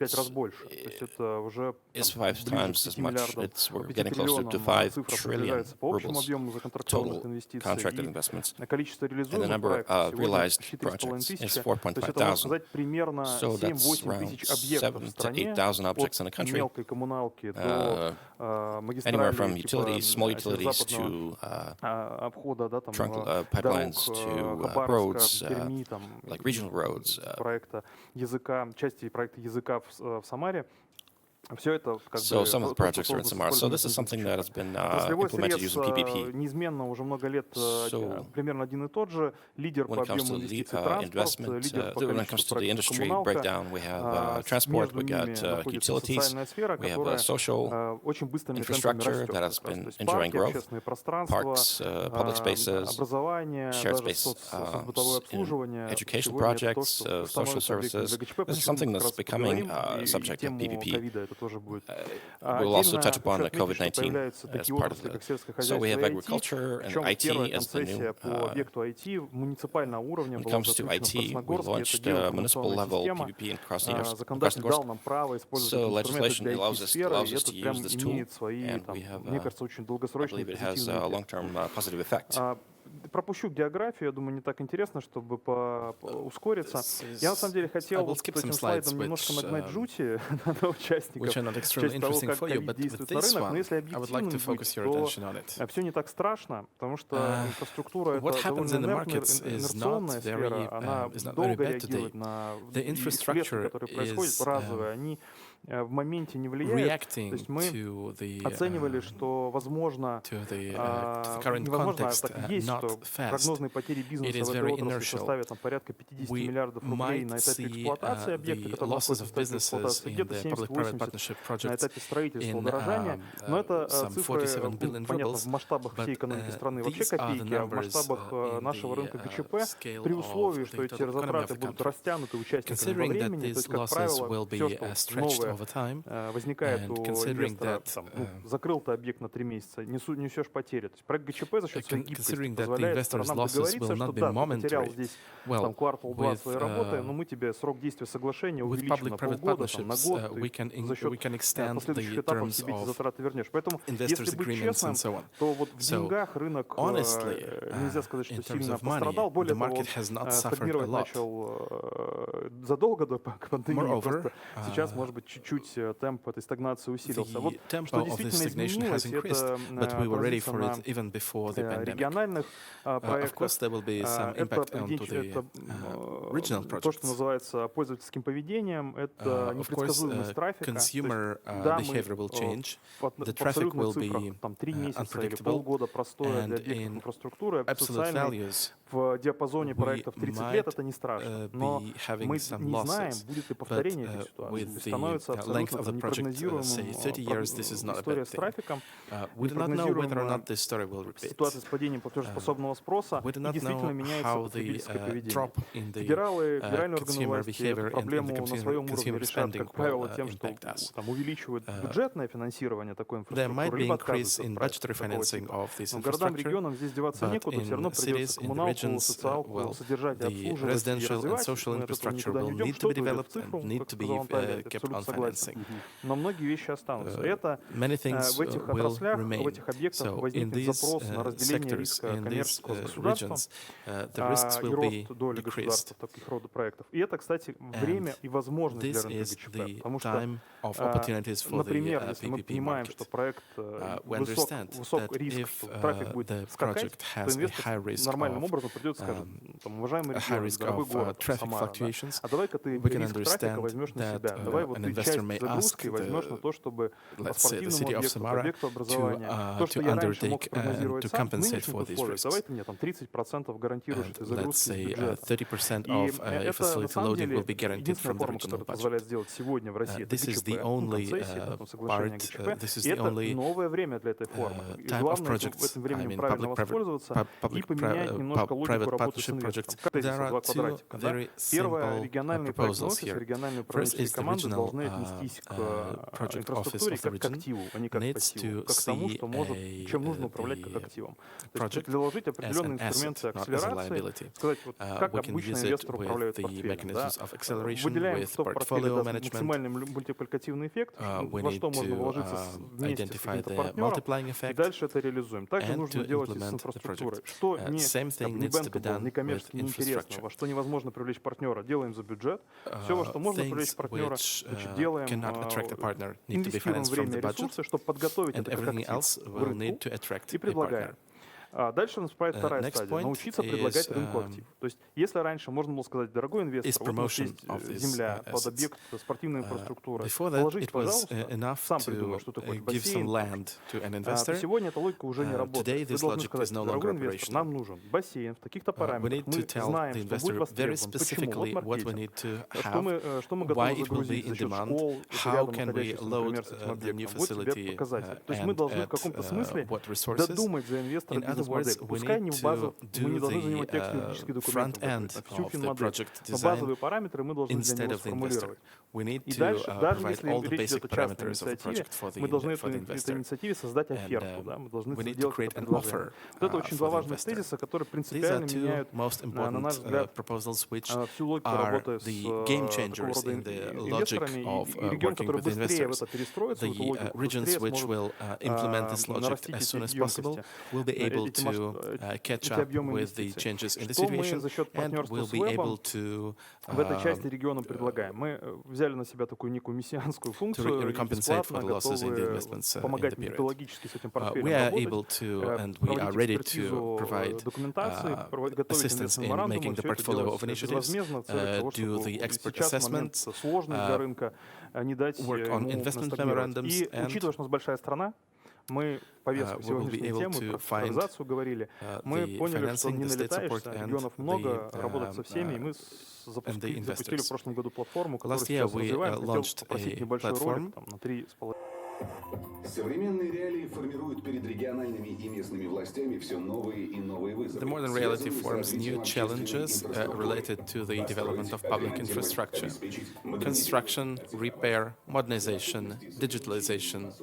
is 5 times as much. We're getting close to 5 trillion rubles total contracted investments. And the number of realized projects is 4.5 thousand. So that's around 7,000 to 8,000 objects in the country. Anywhere from utilities, small utilities, to trunk pipelines, to roads, like regional roads. So some of the projects are in Samara. So this is something that has been implemented using PPP. So when it comes to investment, when it comes to the industry breakdown, we have transport, we got utilities, we have social infrastructure that has been enjoying growth, parks, public spaces, shared space, education projects, social services. This is something that's becoming a subject of PPP. We'll also touch upon the COVID-19 as part of it. So we have agriculture and IT as the new. When it comes to IT, we launched municipal level PPP across Krasnogorsk. So legislation allows us to use this tool, and we have, I believe it has a long-term positive effect. Пропущу географию, я думаю, не так интересно, чтобы ускориться. Я на самом деле хотел с этим слайдом немножко нагнать жути на участников, в части того, как ковид действует на рынок, но если объективным быть, то все не так страшно, потому что инфраструктура — это довольно инерционная сфера, она долго реагирует на вещи, которые происходят, разовые, они в моменте не влияют. То есть мы оценивали, что возможно, невозможно, а так и есть, что прогнозные потери бизнеса в этой отрасли составят порядка 50 миллиардов рублей на этапе эксплуатации объекта, который находится в этапе эксплуатации, где-то 70-80 на этапе строительства, удорожания. Но это цифры, понятно, в масштабах всей экономики страны вообще копейки, а в масштабах нашего рынка ГЧП, при условии, что эти затраты будут растянуты участниками во времени, то есть, как правило, все, что новое возникает у инвестора, закрыл ты объект на 3 месяца, несешь потери. То есть проект ГЧП за счет своей гибкости позволяет сторонам договориться, что да, ты потерял здесь квартал-два своей работы, но мы тебе срок действия соглашения увеличим на полгода, на год, ты за счет последующих этапов тебе эти затраты вернешь. Поэтому, если быть честным, то вот в деньгах рынок, нельзя сказать, что сильно пострадал. Более того, он стагнировать начал задолго до пандемии, просто сейчас, может быть, чуть-чуть темп этой стагнации усилился. Вот что действительно изменилось, это позиция на региональных проектах. Это то, что называется пользовательским поведением, это непредсказуемость трафика. То есть, да, мы в абсолютных цифрах, там 3 месяца или полгода простоя для объектов инфраструктуры, социальный в диапазоне проектов 30 лет это не страшно. Но мы не знаем, будет ли повторение этой ситуации. Становится абсолютно непрогнозируемым история с трафиком, непрогнозируемая ситуация с падением платежеспособного спроса, и действительно меняется потребительское поведение. Федеральные органы власти эту проблему на своем уровне решат, как правило, тем, что там увеличивают бюджетное финансирование такой инфраструктуры, либо отказываются от такого типа. Но городам, регионам здесь деваться некуда, все равно придется коммуналку, социалку содержать и обслуживать, и развивать. Мы от этого никуда не уйдем. Что-то в цифру, как сказал Анталия, абсолютно согласен. Но многие вещи останутся. Это в этих отраслях, в этих объектах возникнет запрос на разделение риска коммерческого с государством и рост доли государства в таких рода проектов. И это, кстати, время и возможность для рынка ГЧП. Потому что, например, если мы понимаем, что проект высок риск, что трафик будет скакать, то инвестор нормальным образом придет и скажет: уважаемый регион, дорогой город, Самара, а давай-ка ты риск трафика возьмешь на себя. Давай вот ты часть загрузки возьмешь на то, чтобы по спортивному объекту, по объекту образования, то, что я раньше мог прогнозировать сам, в нынешних условиях, давай ты мне там 30% гарантируешь этой загрузки из бюджета. И это, на самом деле, единственная форма, которая позволяет сделать сегодня в России, это ГЧП, концессии, соглашение ГЧП. И это новое время для этой формы. И главное в этом времени правильно воспользоваться и поменять немножко логику работы с инвестором. Как эти два квадратика. Да? Первое multiple proposals here. Региональные First управленческие is the команды regional должны отнестись к project office инфраструктуре of the как к region активу, а не как к needs пассиву, to как к тому, see что может, чем нужно управлять как the активом. То есть project предложить as определенные an инструменты asset, not as a акселерации, liability. сказать, вот, как We can обычно use it инвесторы with управляют the портфелем. Да? mechanisms of acceleration, Выделяем, with что в портфеле portfolio даст management. максимальный мультипликативный эффект, We во need что можно to вложиться вместе с identify каким-то the партнером, multiplying и effect дальше это реализуем. Также and нужно to делать и с implement the инфраструктурой. project. Что не, Same thing не needs to be bankable, не done with коммерчески неинтересного, infrastructure. во что невозможно привлечь партнера, делаем за бюджет. Все, во что можно привлечь Things партнера, which значит, делаем, cannot attract a partner need to be инвестируем financed from время the и budget, ресурсы, чтобы подготовить and это как everything актив else в will need рынку to attract и a предлагаем. partner. Дальше наступает вторая Next стадия. point Научиться is, предлагать рынку актив. То есть, если раньше можно было сказать, дорогой инвестор, вот у нас есть земля под объект спортивной инфраструктуры, Before that, положите, it was пожалуйста, enough сам придумай, to что ты хочешь, give some бассейн, land to an то investor. сегодня эта логика уже не Today, работает. Вы this должны logic сказать, is no дорогой longer инвестор, operational. нам нужен бассейн в таких-то We параметрах. need to Мы tell знаем, the что будет investor very востребован. Почему? specifically Вот what we need маркетинг. to have, Что мы why готовы it will be загрузить за in счет demand, школ, how рядом can we находящихся, load например, с этим the new объектом. Вот тебе facility показатель. То есть мы and должны в at каком-то смысле what resources. додумать за инвестора In other бизнес-модель. words, we Пускай не need в базу, to мы не do должны занимать текст the юридических front документов, end на всю of the финмодель. project Но design базовые параметры мы должны для instead него of the investor. сформулировать. We need И to дальше, даже provide если all the речь basic идет о частной parameters of the инициативе, project for мы должны the этой investor. инициативе создать оферту, And, да? Мы должны we need to сделать create это an предложение. offer Вот это очень for два the важных investor. тезиса, которые These принципиально are two меняют, most на наш important взгляд, proposals which всю логику are работы с the game такого changers рода in the logic инвесторами. of И регион, working который with быстрее в investors. это перестроится, в эту The логику, regions быстрее which сможет will implement this logic нарастить as soon эти as possible емкости, will be able эти to catch эти up объемы with the инвестиций. changes in the Что мы situation за счет and партнерства will с be able ВЭБом to в этой части региона предлагаем? Мы взяли на себя такую некую мессианскую функцию и recompensate for бесплатно the losses in the готовы investments in the помогать period. методологически с этим We портфелем are работать, able to and we are проводить ready to экспертизу provide документации, готовить assistance in инвестмеморандумы, making the все это portfolio делать of initiatives, безвозмездно, в целях того, do чтобы the expert сейчас в момент assessments, сложный для рынка не дать work on ему investment настагнировать. memorandums, И and учитывая, что у нас большая страна, мы повестку we will be сегодняшней able темы, to про find цифровизацию говорили, мы the поняли, что financing, не the state support, налетаешься, and регионов много, the работать со всеми, и мы запустили в investors. прошлом году платформу, которую Last year сейчас we развиваем. Хотел launched попросить a небольшой platform. ролик там, на 3,5. Современные реалии формируют перед региональными и местными властями все новые и новые вызовы. The modern reality forms new challenges related to the development of public infrastructure, construction, repair, modernization, digitalization.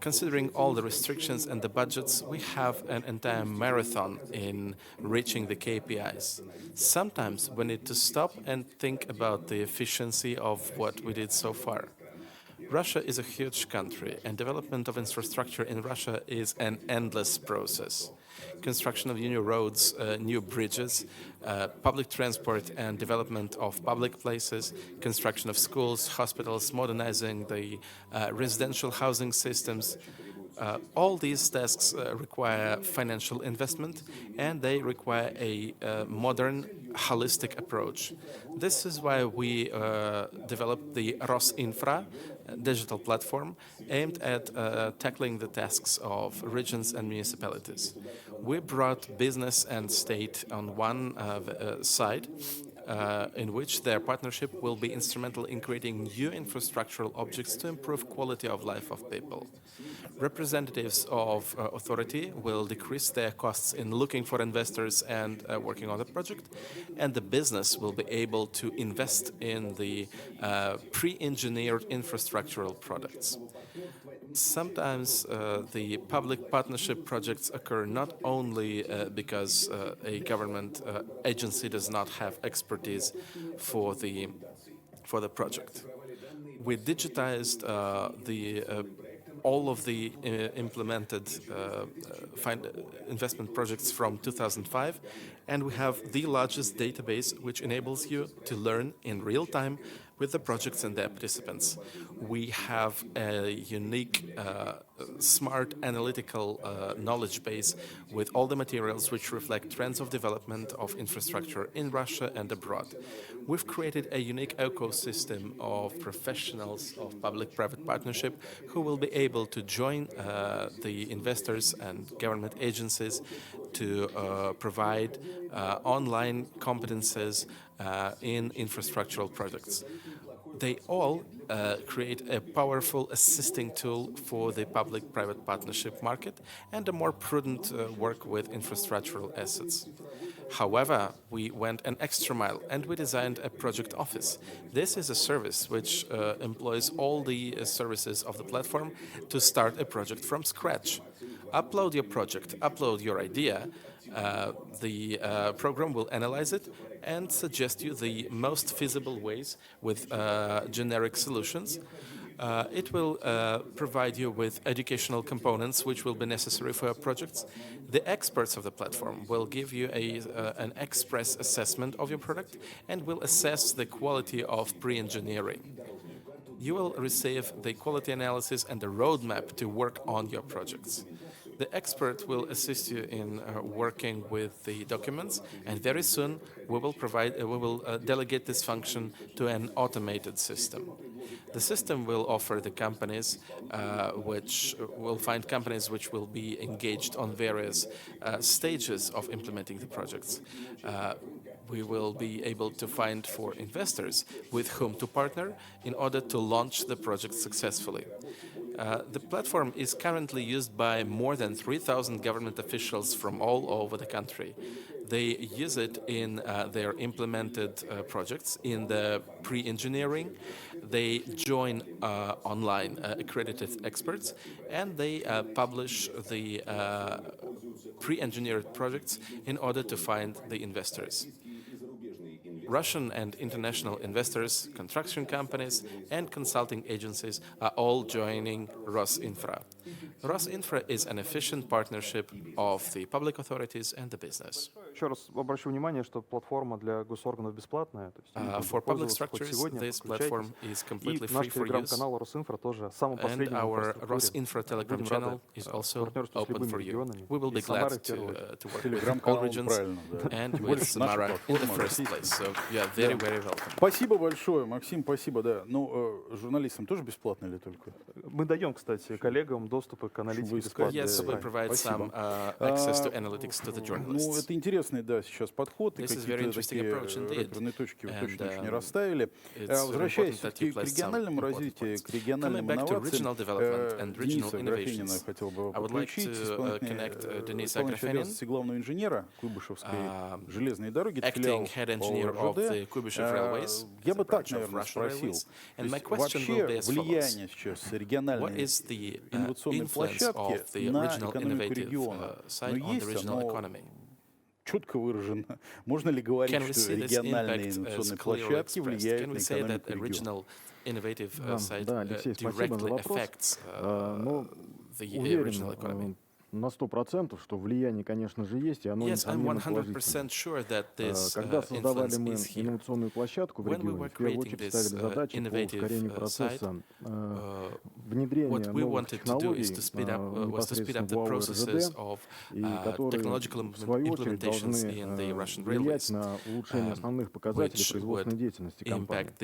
Considering all the restrictions and the budgets, we have an entire marathon in reaching the KPIs. Sometimes we need to stop and think about the efficiency of what we did so far. Russia is a huge country, and development of infrastructure in Russia is an endless process. Construction of new roads, new bridges, public transport and development of public places, construction of schools, hospitals, modernizing the residential housing systems. All these tasks require financial investment, and they require a modern, holistic approach. This is why we developed the Rosinfra digital platform aimed at tackling the tasks of regions and municipalities. We brought business and state on one side, in which their partnership will be instrumental in creating new infrastructural objects to improve quality of life of people. Representatives of authority will decrease their costs in looking for investors and working on the project, and the business will be able to invest in the pre-engineered infrastructural products. Sometimes the public partnership projects occur not only because a government agency does not have expertise for the project. We digitized all of the implemented investment projects from 2005, and we have the largest database which enables you to learn in real time with the projects and their participants. We have a unique, smart analytical knowledge base with all the materials which reflect trends of development of infrastructure in Russia and abroad. We've created a unique ecosystem of professionals of public-private partnership who will be able to join the investors and government agencies to provide online competences in infrastructural projects. They all create a powerful assisting tool for the public-private partnership market and a more prudent work with infrastructural assets. However, we went an extra mile and we designed a project office. This is a service which employs all the services of the platform to start a project from scratch. Upload your project, upload your idea, the program will analyze it and suggest you the most feasible ways with generic solutions. It will provide you with educational components which will be necessary for your projects. The experts of the platform will give you an express assessment of your product and will assess the quality of pre-engineering. You will receive the quality analysis and the roadmap to work on your projects. The expert will assist you in working with the documents, and very soon we will delegate this function to an automated system. The system will offer the companies which will be engaged on various stages of implementing the projects. We will be able to find for investors with whom to partner in order to launch the project successfully. The platform is currently used by more than 3,000 government officials from all over the country. They use it in their implemented projects, in the pre-engineering. They join online accredited experts, and they publish the pre-engineered projects in order to find the investors. Russian and international investors, construction companies, and consulting agencies are all joining Rosinfra. Rosinfra is an efficient partnership of the public authorities and the business. Еще раз обращу внимание, что платформа для госорганов бесплатная. For public structures, this platform is completely free for use. And our Rosinfra Telegram channel is also open for you. We will be glad to work with all regions and with Samara in the first place. So you are very, very welcome. Спасибо большое, Максим, спасибо, да. Ну, журналистам тоже бесплатно или только? Мы даем, кстати, коллегам доступы к аналитике бесплатно. Yes, we provide some access to analytics to the journalists. Ну, это интересный, да, сейчас подход, и какие-то такие рэперные точки вы точно очень не расставили. Возвращаясь к региональному развитию, к региональным инновациям, Дениса Аграфенина хотел бы подключить, исполняющий обязанности главного инженера Куйбышевской железной дороги, филиал ОРЖД. Я бы так, наверное, спросил. Вообще влияние сейчас региональной инновационной площадки на экономику региона. Но есть оно четко выражено. Можно ли говорить, что региональные инновационные площадки влияют на экономику региона? Да, Алексей, спасибо за вопрос. Уверен на 100%, что влияние, конечно же, есть, и оно несомненно положительное. Когда создавали мы инновационную площадку в регионе, в первую очередь ставили задачи по ускорению процесса внедрения новых технологий непосредственно в ОРЖД, и которые, в свою очередь, должны влиять на улучшение основных показателей производственной деятельности компании.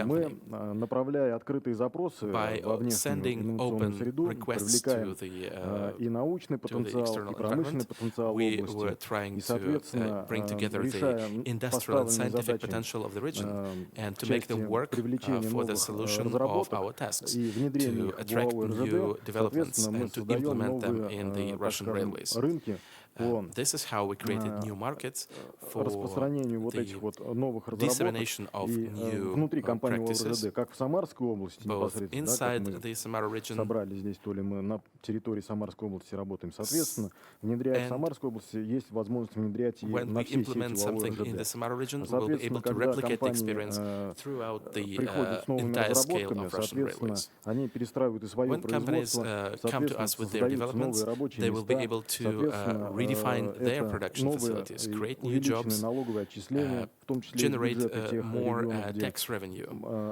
Мы, направляя открытые запросы во внешнюю инновационную среду, привлекаем и научный потенциал, и промышленный потенциал области, и, соответственно, решая поставленные задачи в части привлечения новых разработок и внедрения их в ОРЖД, соответственно, мы создаем новые, рынки по распространению вот этих вот новых разработок и внутри компании ОРЖД, как в Самарской области непосредственно, да, как мы собрали здесь, то ли мы на территории Самарской области работаем. Соответственно, внедряя в Самарской области, есть возможность внедрять и на всей сети ОРЖД. Соответственно, когда компании приходят с новыми разработками, соответственно, они перестраивают и свое производство, соответственно, создаются новые рабочие места, соответственно, это новые и увеличенные налоговые отчисления, в том числе и бюджеты тех регионов, где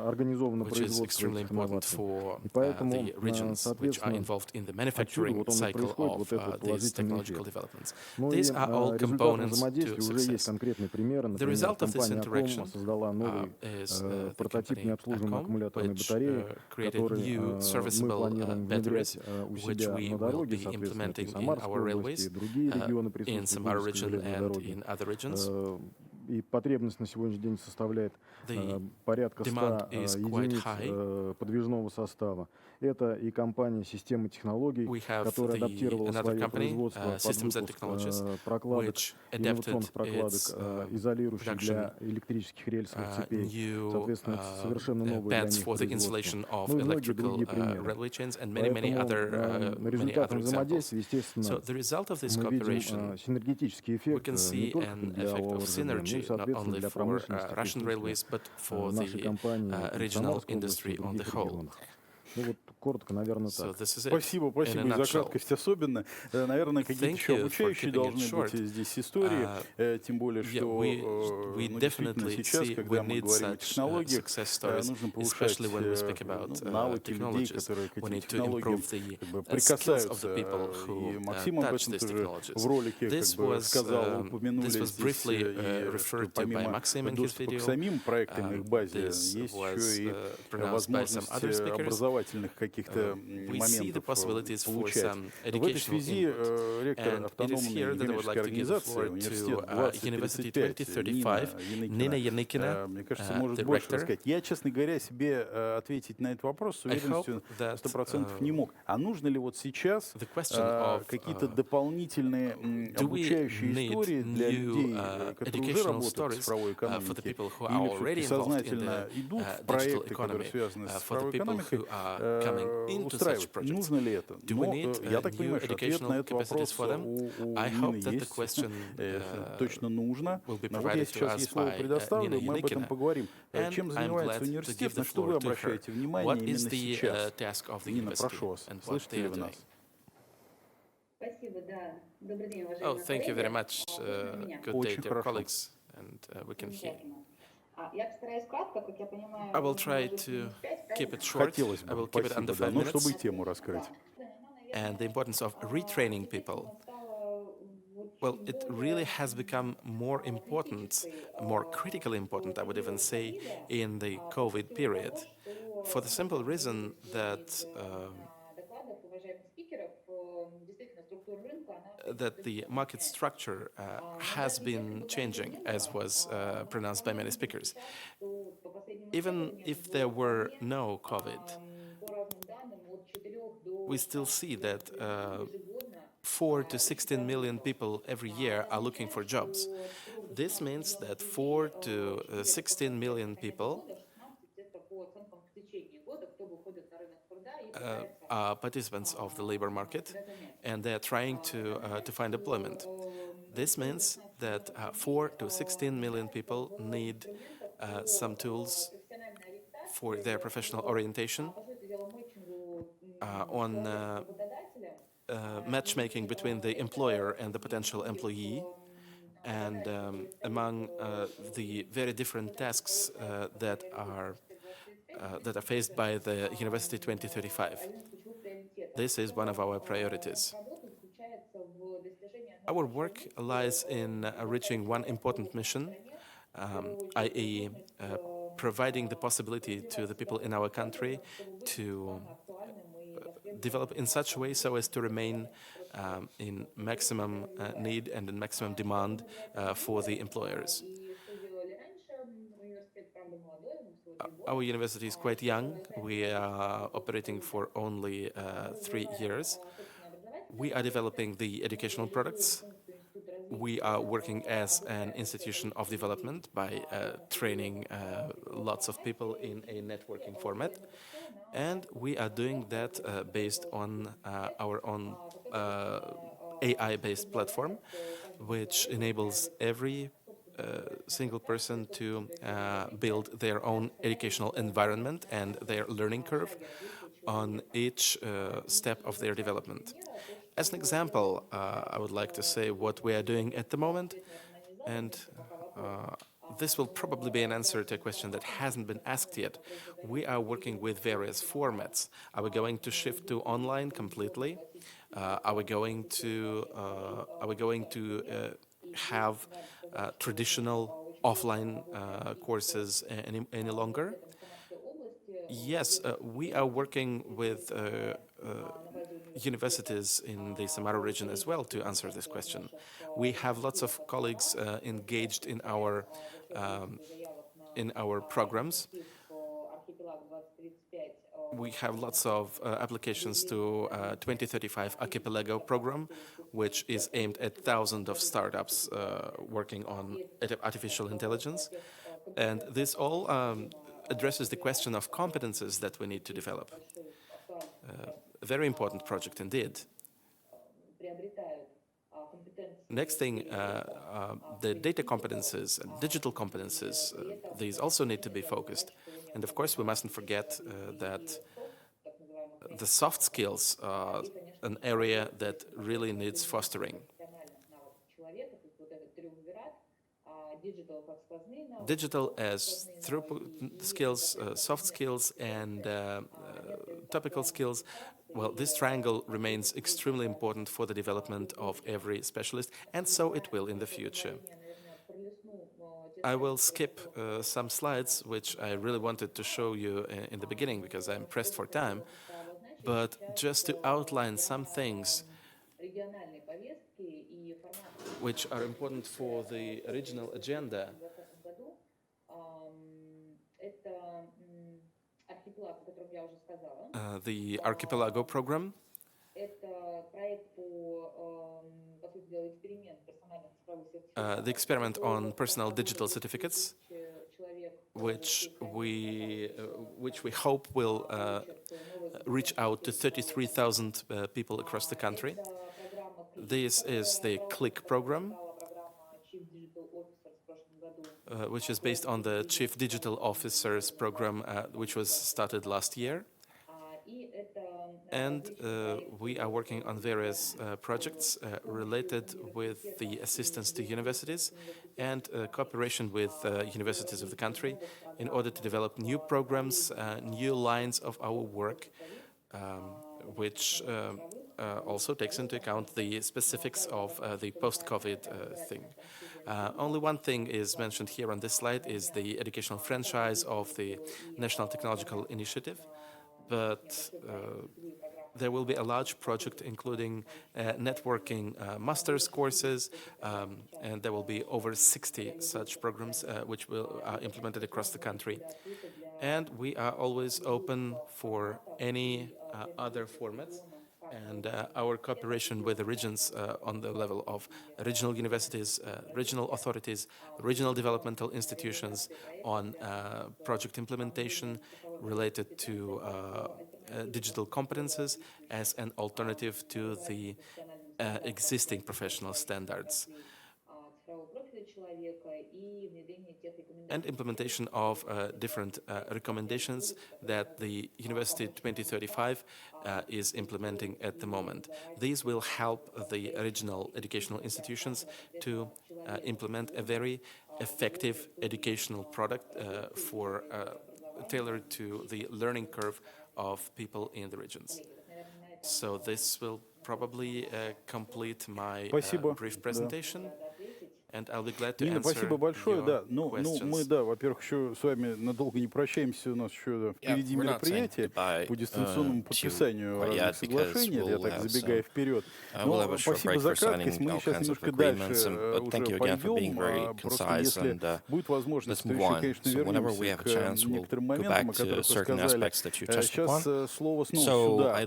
организовано производство этих инноваций. И поэтому, соответственно, отсюда вот он и происходит, вот этот положительный эффект. Ну и результатом взаимодействия уже есть конкретные примеры. Например, компания Акком создала новый прототип необслуживаемой аккумуляторной батареи, который мы планируем внедрять у себя на дороге, соответственно, это и Самарская область, и другие регионы присутствуют в железной дороге. и потребность на сегодняшний день составляет порядка 100 единиц подвижного состава. Это и компания «Системы технологий», которая адаптировала свое производство под выпуск прокладок, инновационных прокладок, изолирующих для электрических рельсовых цепей. Соответственно, это совершенно новое для них производство. Ну и многие другие примеры. Поэтому результатом взаимодействия, естественно, мы видим синергетический эффект не только для ОРЖД, но и, соответственно, для промышленности, нашей компании, Самарской области и других регионах. Ну вот коротко, наверное, так. Спасибо за краткость особенно. Наверное, какие-то еще обучающие должны быть здесь истории, тем более, что действительно сейчас, когда мы говорим о технологиях, нужно повышать навыки людей, которые к этим технологиям прикасаются. И Максим об этом тоже в ролике сказал, упомянули здесь, и помимо доступа к самим проектам и их базе, есть еще и возможность образовательных каких-то моментов получать. В этой связи ректор автономной юридической организации университет 2035 Нина Яникина, мне кажется, может больше рассказать. Я, честно говоря, себе ответить на этот вопрос с уверенностью 100% не мог. А нужно ли вот сейчас какие-то дополнительные обучающие истории для людей, которые уже работают в цифровой экономике, или сознательно идут в проекты, которые связаны с цифровой экономикой, устраивать? Нужно ли это? Но я так понимаю, что ответ на этот вопрос у Нины есть. Точно нужно. Но вот я сейчас ей слово предоставлю, мы об этом поговорим. Чем занимается университет, на что вы обращаете внимание именно сейчас? Нина, прошу вас, слышите ли вы нас? Спасибо, да. Добрый день, Oh, thank you very much. Good day, dear colleagues, and we can hear. Я постараюсь кратко, как я понимаю. I will try to keep it short. I will keep it under 5 minutes. Чтобы тему раскрыть. And the importance of retraining people. Well, it really has become more important, more critically important, I would even say, in the COVID period, for the simple reason that the market structure has been changing, as was pronounced by many speakers. Even if there were no COVID, we still see that 4 to 16 million people every year are looking for jobs. This means that 4 to 16 million people are participants of the labor market, and they are trying to find employment. This means that 4 to 16 million people need some tools for their professional orientation, on matchmaking between the employer and the potential employee, and among the very different tasks that are faced by the University 2035. This is one of our priorities. Our work lies in reaching one important mission, i.e. Providing the possibility to the people in our country to develop in such a way so as to remain in maximum need and in maximum demand for the employers. Our university is quite young. We are operating for only 3 years. We are developing the educational products. We are working as an institution of development by training lots of people in a networking format. And we are doing that based on our own AI-based platform, which enables every single person to build their own educational environment and their learning curve on each step of their development. As an example, I would like to say what we are doing at the moment, and this will probably be an answer to a question that hasn't been asked yet. We are working with various formats. Are we going to shift to online completely? Are we going to have traditional offline courses any longer? Yes, we are working with universities in the Samara region as well to answer this question. We have lots of colleagues engaged in our programs. We have lots of applications to 2035 Archipelago program, which is aimed at thousands of startups working on artificial intelligence. And this all addresses the question of competences that we need to develop. A very important project indeed. Next thing, the data competences and digital competences, these also need to be focused. And of course, we mustn't forget that the soft skills are an area that really needs fostering. Digital as throughput skills, soft skills, and topical skills. Well, this triangle remains extremely important for the development of every specialist, and so it will in the future. I will skip some slides, which I really wanted to show you in the beginning because I'm pressed for time, but just to outline some things which are important for the regional agenda. The Archipelago program. The experiment on personal digital certificates, which we hope will reach out to 33,000 people across the country. This is the CLIck program, which is based on the Chief Digital Officers program, which was started last year. And we are working on various projects related with the assistance to universities and cooperation with universities of the country in order to develop new programs, new lines of our work, which also takes into account the specifics of the post-COVID thing. Only one thing is mentioned here on this slide is the educational franchise of the National Technological Initiative, but there will be a large project including networking master's courses, and there will be over 60 such programs which will implemented across the country. And we are always open for any other formats. And our cooperation with the regions on the level of regional universities, regional authorities, regional developmental institutions on project implementation related to digital competences as an alternative to the existing professional standards. And implementation of different recommendations that the University 2035 is implementing at the moment. These will help the regional educational institutions to implement a very effective educational product tailored to the learning curve of people in the regions. So this will probably complete my brief presentation. And I'll be glad to answer спасибо большое, да. Ну, мы, да, во-первых, еще с вами надолго не прощаемся, у нас еще впереди мероприятие по дистанционному подписанию разных соглашений, я так забегая вперед. Но спасибо за краткость, мы сейчас немножко дальше уже пойдем, просто если будет возможность, то еще, конечно, вернемся к некоторым моментам, о которых вы сказали. Сейчас слово снова сюда,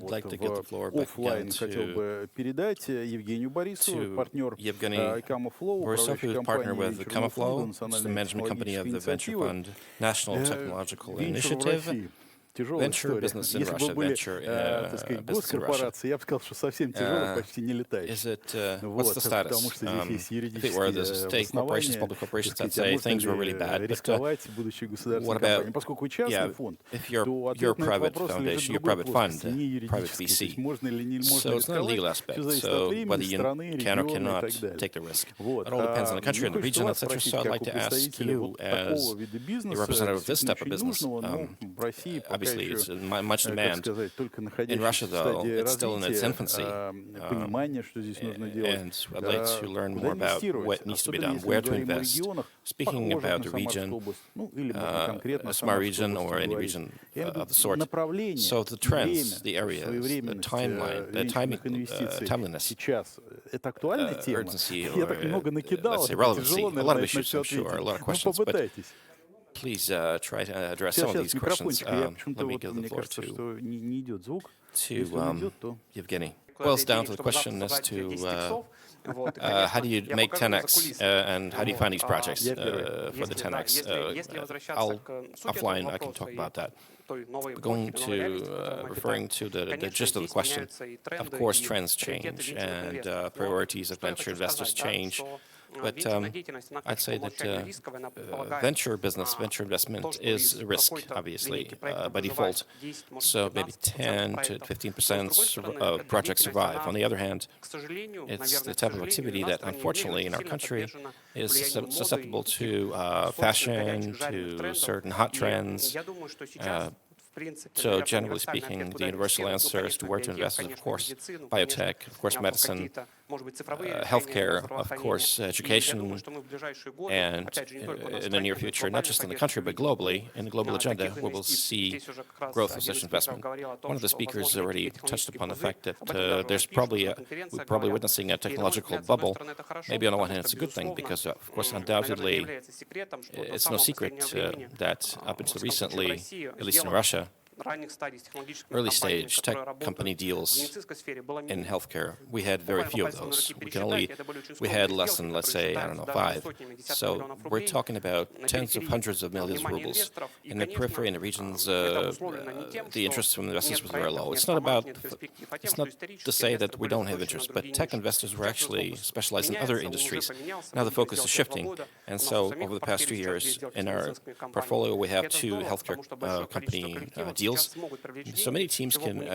в офлайн хотел бы передать Евгению Борисову, партнер ICAMA Flow, who is partnered with Comeflow, which is the management company of the Venture Fund National Technological Initiative. Venture business in Russia, venture business in Russia. Is it, what's the status? If it were the state corporations, public corporations, I'd say things were really bad. But what about, if you're a private foundation, you're a private fund, private VC. So it's not a legal aspect. So whether you can or cannot take the risk. It all depends on the country and the region, etc. So I'd like to ask you, as a representative of this type of business, obviously it's much demand. In Russia, though, it's still in its infancy. And I'd like to learn more about what needs to be done, where to invest. Speaking about the region, a smart region or any region of the sort. So the trends, the areas, the timeline, the timeliness, urgency, or let's say relevancy. A lot of issues, I'm sure, a lot of questions, but please try to address some of these questions. Let me give the floor to Evgeny. Boils down to the question as to how do you make 10x and how do you find these projects for the 10x? Offline, I can talk about that. Going to referring to the gist of the question, of course, trends change and priorities of venture investors change. But I'd say that venture investment is a risk, obviously, by default. So maybe 10 to 15% of projects survive. On the other hand, it's the type of activity that, unfortunately, in our country is susceptible to fashion, to certain hot trends. So generally speaking, the universal answer as to where to invest is, of course, biotech, of course, medicine, healthcare, of course, education, and in the near future, not just in the country, but globally, in the global agenda, we will see growth of such investment. One of the speakers already touched upon the fact that we're probably witnessing a technological bubble. Maybe on the one hand, it's a good thing, because, of course, undoubtedly, it's no secret that up until recently, at least in Russia, early-stage tech company deals in healthcare, we had very few of those. We had less than, let's say, I don't know, 5. So we're talking about tens of hundreds of millions of rubles. In the periphery, in the regions, the interest from investors was very low. It's not to say that we don't have interest, but tech investors were actually specialized in other industries. Now the focus is shifting. And so over the past 2 years, in our portfolio, we have 2 healthcare company deals. So many teams can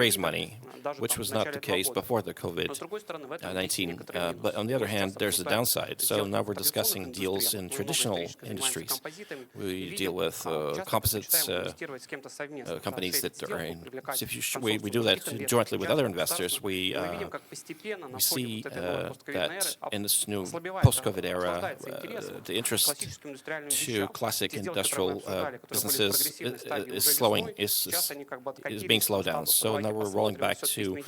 raise money, which was not the case before the COVID-19. But on the other hand, there's a downside. So now we're discussing deals in traditional industries. We deal with composites companies that are in. So we do that jointly with other investors. We see that in this new post-COVID era, the interest to classic industrial businesses is being slowed down. So now we're rolling back to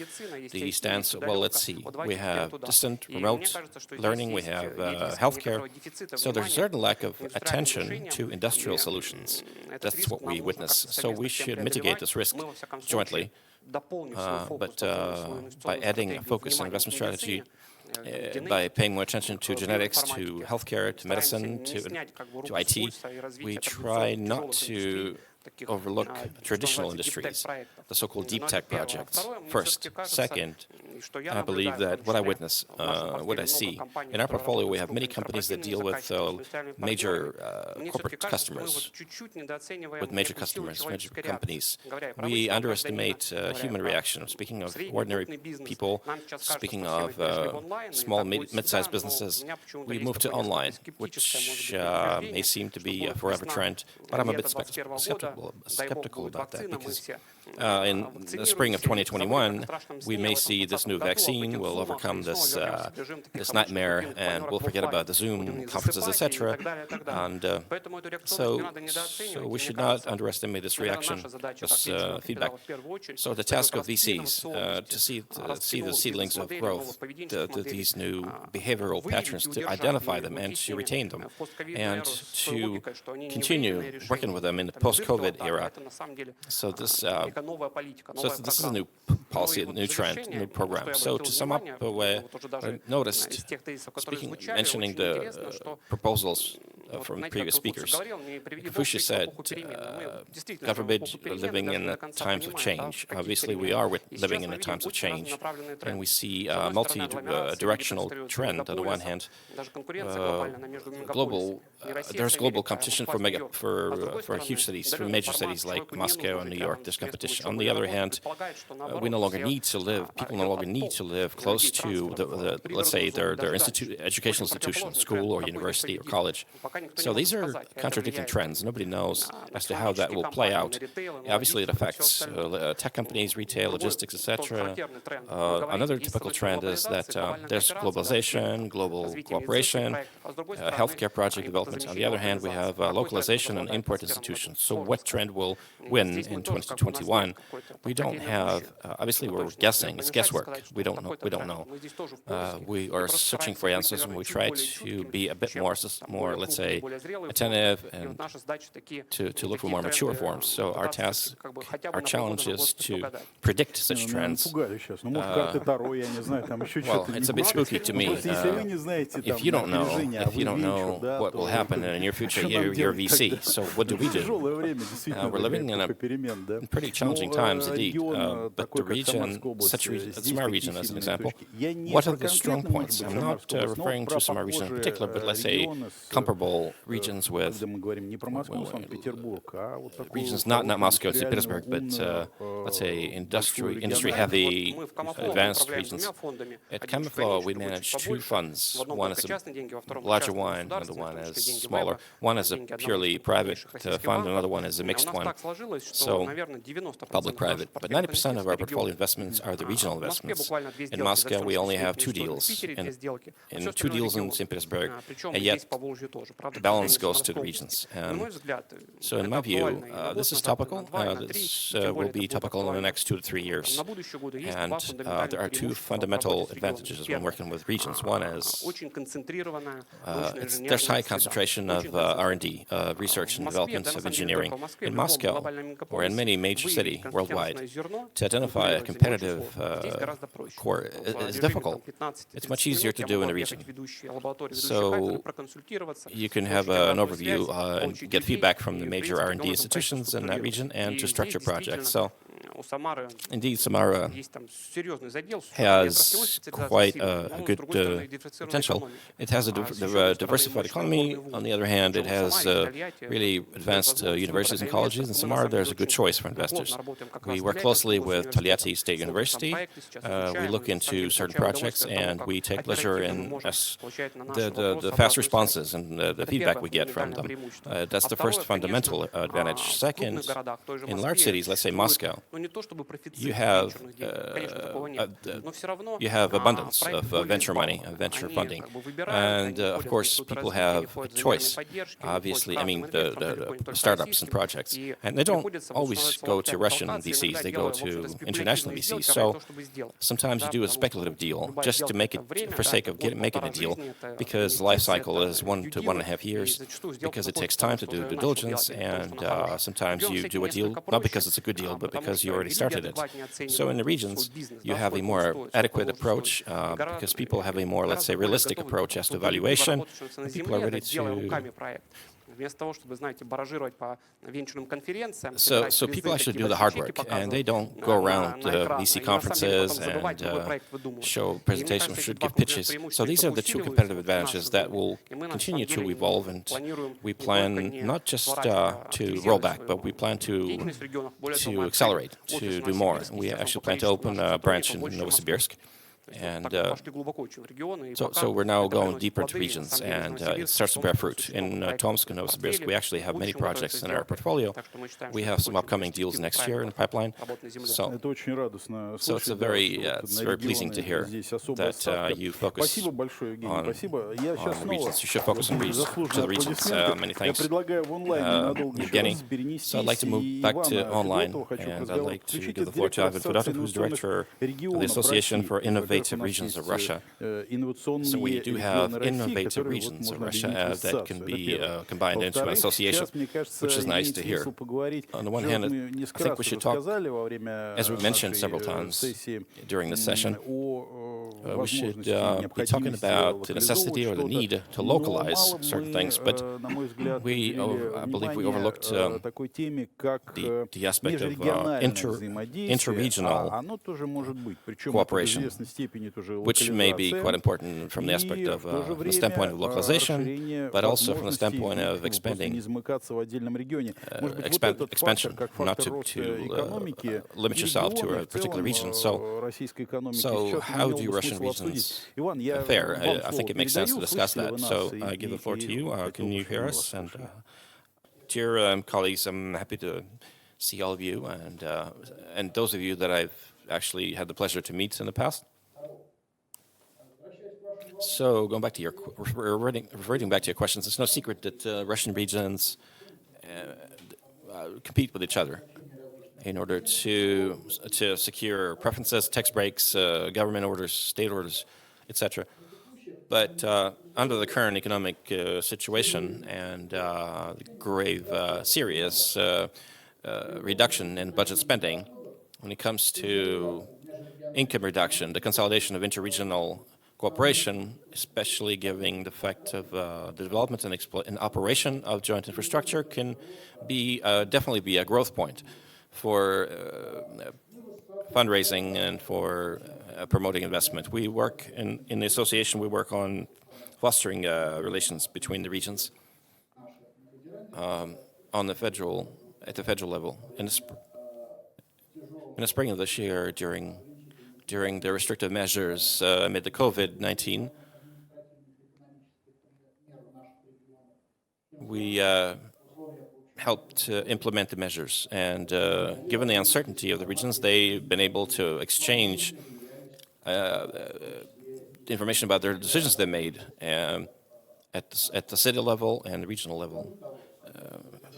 the stance, well, let's see. We have distant, remote learning, we have healthcare. So there's a certain lack of attention to industrial solutions. That's what we witness. So we should mitigate this risk jointly. But by adding a focus on investment strategy, by paying more attention to genetics, to healthcare, to medicine, to IT, we try not to overlook traditional industries, the so-called deep tech projects, first. Second, I believe that what I witness, what I see, in our portfolio we have many companies that deal with major corporate customers, major companies. We underestimate human reaction. Speaking of ordinary people, speaking of small, mid-sized businesses, we move to online, which may seem to be a forever trend, but I'm a bit skeptical about that, because in the spring of 2021, we may see this new vaccine will overcome this nightmare, and we'll forget about the Zoom conferences, etc. And so we should not underestimate this reaction, this feedback. So the task of VCs to see the seedlings of growth, these new behavioral patterns, to identify them and to retain them, and to continue working with them in the post-COVID era. So this is a new policy, a new trend, a new program. So to sum up, I noticed, mentioning the proposals from previous speakers, Kafushi said, God forbid, living in the times of change. Obviously, we are living in the times of change, and we see a multi-directional trend. On the one hand, there's global competition for huge cities, for major cities like Moscow and New York. There's competition. On the other hand, people no longer need to live close to let's say their educational institution, school or university or college. So these are contradicting trends. Nobody knows as to how that will play out. Obviously, it affects tech companies, retail, logistics, etc. Another typical trend is that there's globalization, global cooperation, healthcare project development. On the other hand, we have localization and import institutions. So what trend will win in 2021? We don't have, obviously we're guessing, it's guesswork. We don't know. We are searching for answers, and we try to be a bit more, let's say, attentive and to look for more mature forms. So our task, our challenge is to predict such trends. Well, it's a bit spooky to me. If you don't know what will happen in the near future, you're VC. So what do we do? We're living in a pretty challenging times indeed. But the region, such region, the Samara region as an example, what are the strong points? I'm not referring to Samara region in particular, but let's say comparable regions with regions not Moscow, St. Petersburg, but let's say industry-heavy, advanced regions. At Camiflow, we manage two funds. One is a larger one, another one is smaller. One is a purely private fund, another one is a mixed one. So public-private. But 90% of our portfolio investments are the regional investments. In Moscow, we only have two deals, in two deals in St. Petersburg, and yet the balance goes to the regions. So in my view, this is topical. This will be topical in the next 2 to 3 years. And there are two fundamental advantages when working with regions. One is there's high concentration of R&D, research and development of engineering. In Moscow, or in many major cities worldwide, to identify a competitive core is difficult. It's much easier to do in a region. So you can have an overview and get feedback from the major R&D institutions in that region and to structure projects. So indeed, Samara has quite a good potential. It has a diversified economy. On the other hand, it has really advanced universities and colleges. In Samara, there's a good choice for investors. We work closely with Tolyatti State University. We look into certain projects, and we take pleasure in the fast responses and the feedback we get from them. That's the first fundamental advantage. Second, in large cities, let's say Moscow, you have abundance of venture money, venture funding, and of course people have a choice. Obviously, I mean the startups and projects, and they don't always go to Russian VCs; they go to international VCs. So sometimes you do a speculative deal just to make it for sake of making a deal, because the life cycle is 1 to 1.5 years, because it takes time to do due diligence, and sometimes you do a deal not because it's a good deal, but because you already started it. So in the regions, you have a more adequate approach because people have a more, let's say, realistic approach as to valuation, and people are ready to. So people actually do the hard work, and they don't go around VC conferences and show presentations, should give pitches. So these are the two competitive advantages that will continue to evolve, and we plan not just to roll back, but we plan to accelerate, to do more. We actually plan to open a branch in Novosibirsk. And so we're now going deeper into regions, and it starts to bear fruit. In Tomsk and Novosibirsk, we actually have many projects in our portfolio. We have some upcoming deals next year in the pipeline. So it's very pleasing to hear that you focus on the regions. You should focus on the regions. Many thanks, Evgeny. So I'd like to move back to online, and I'd like to give the floor to Ivan Fedotov, who's director of the Association for Innovative Regions of Russia. So we do have innovative regions of Russia that can be combined into an association, which is nice to hear. On the one hand, I think we should talk, as we mentioned several times during this session, we should be talking about the necessity or the need to localize certain things, but I believe we overlooked the aspect of interregional cooperation, which may be quite important from the aspect of the standpoint of localization, but also from the standpoint of expansion, not to limit yourself to a particular region. So how do Russian Russian regions affair. I think it makes sense to discuss that. So I give the floor to you. Can you hear us? And dear colleagues, I'm happy to see all of you and those of you that I've actually had the pleasure to meet in the past. So going back to reverting back to your questions, it's no secret that Russian regions compete with each other in order to secure preferences, tax breaks, government orders, state orders, etc. But under the current economic situation and the grave, serious reduction in budget spending, when it comes to income reduction, the consolidation of interregional cooperation, especially given the fact of the development and operation of joint infrastructure, can be definitely be a growth point for fundraising and for promoting investment. We work in the association. We work on fostering relations between the regions at the federal level. In the spring of this year, during the restrictive measures amid the COVID-19, we helped implement the measures. And given the uncertainty of the regions, they've been able to exchange information about their decisions they made at the city level and the regional level.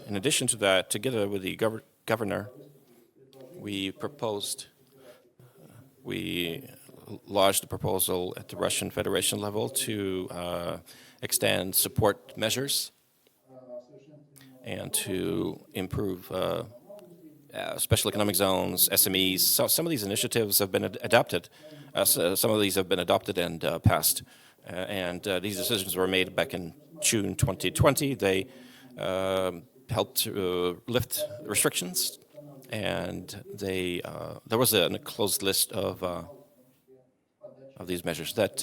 In addition to that, together with the governor, we lodged a proposal at the Russian Federation level to extend support measures and to improve special economic zones, SMEs. So some of these initiatives have been adopted. Some of these have been adopted and passed. And these decisions were made back in June 2020. They helped lift restrictions, and there was a closed list of these measures. That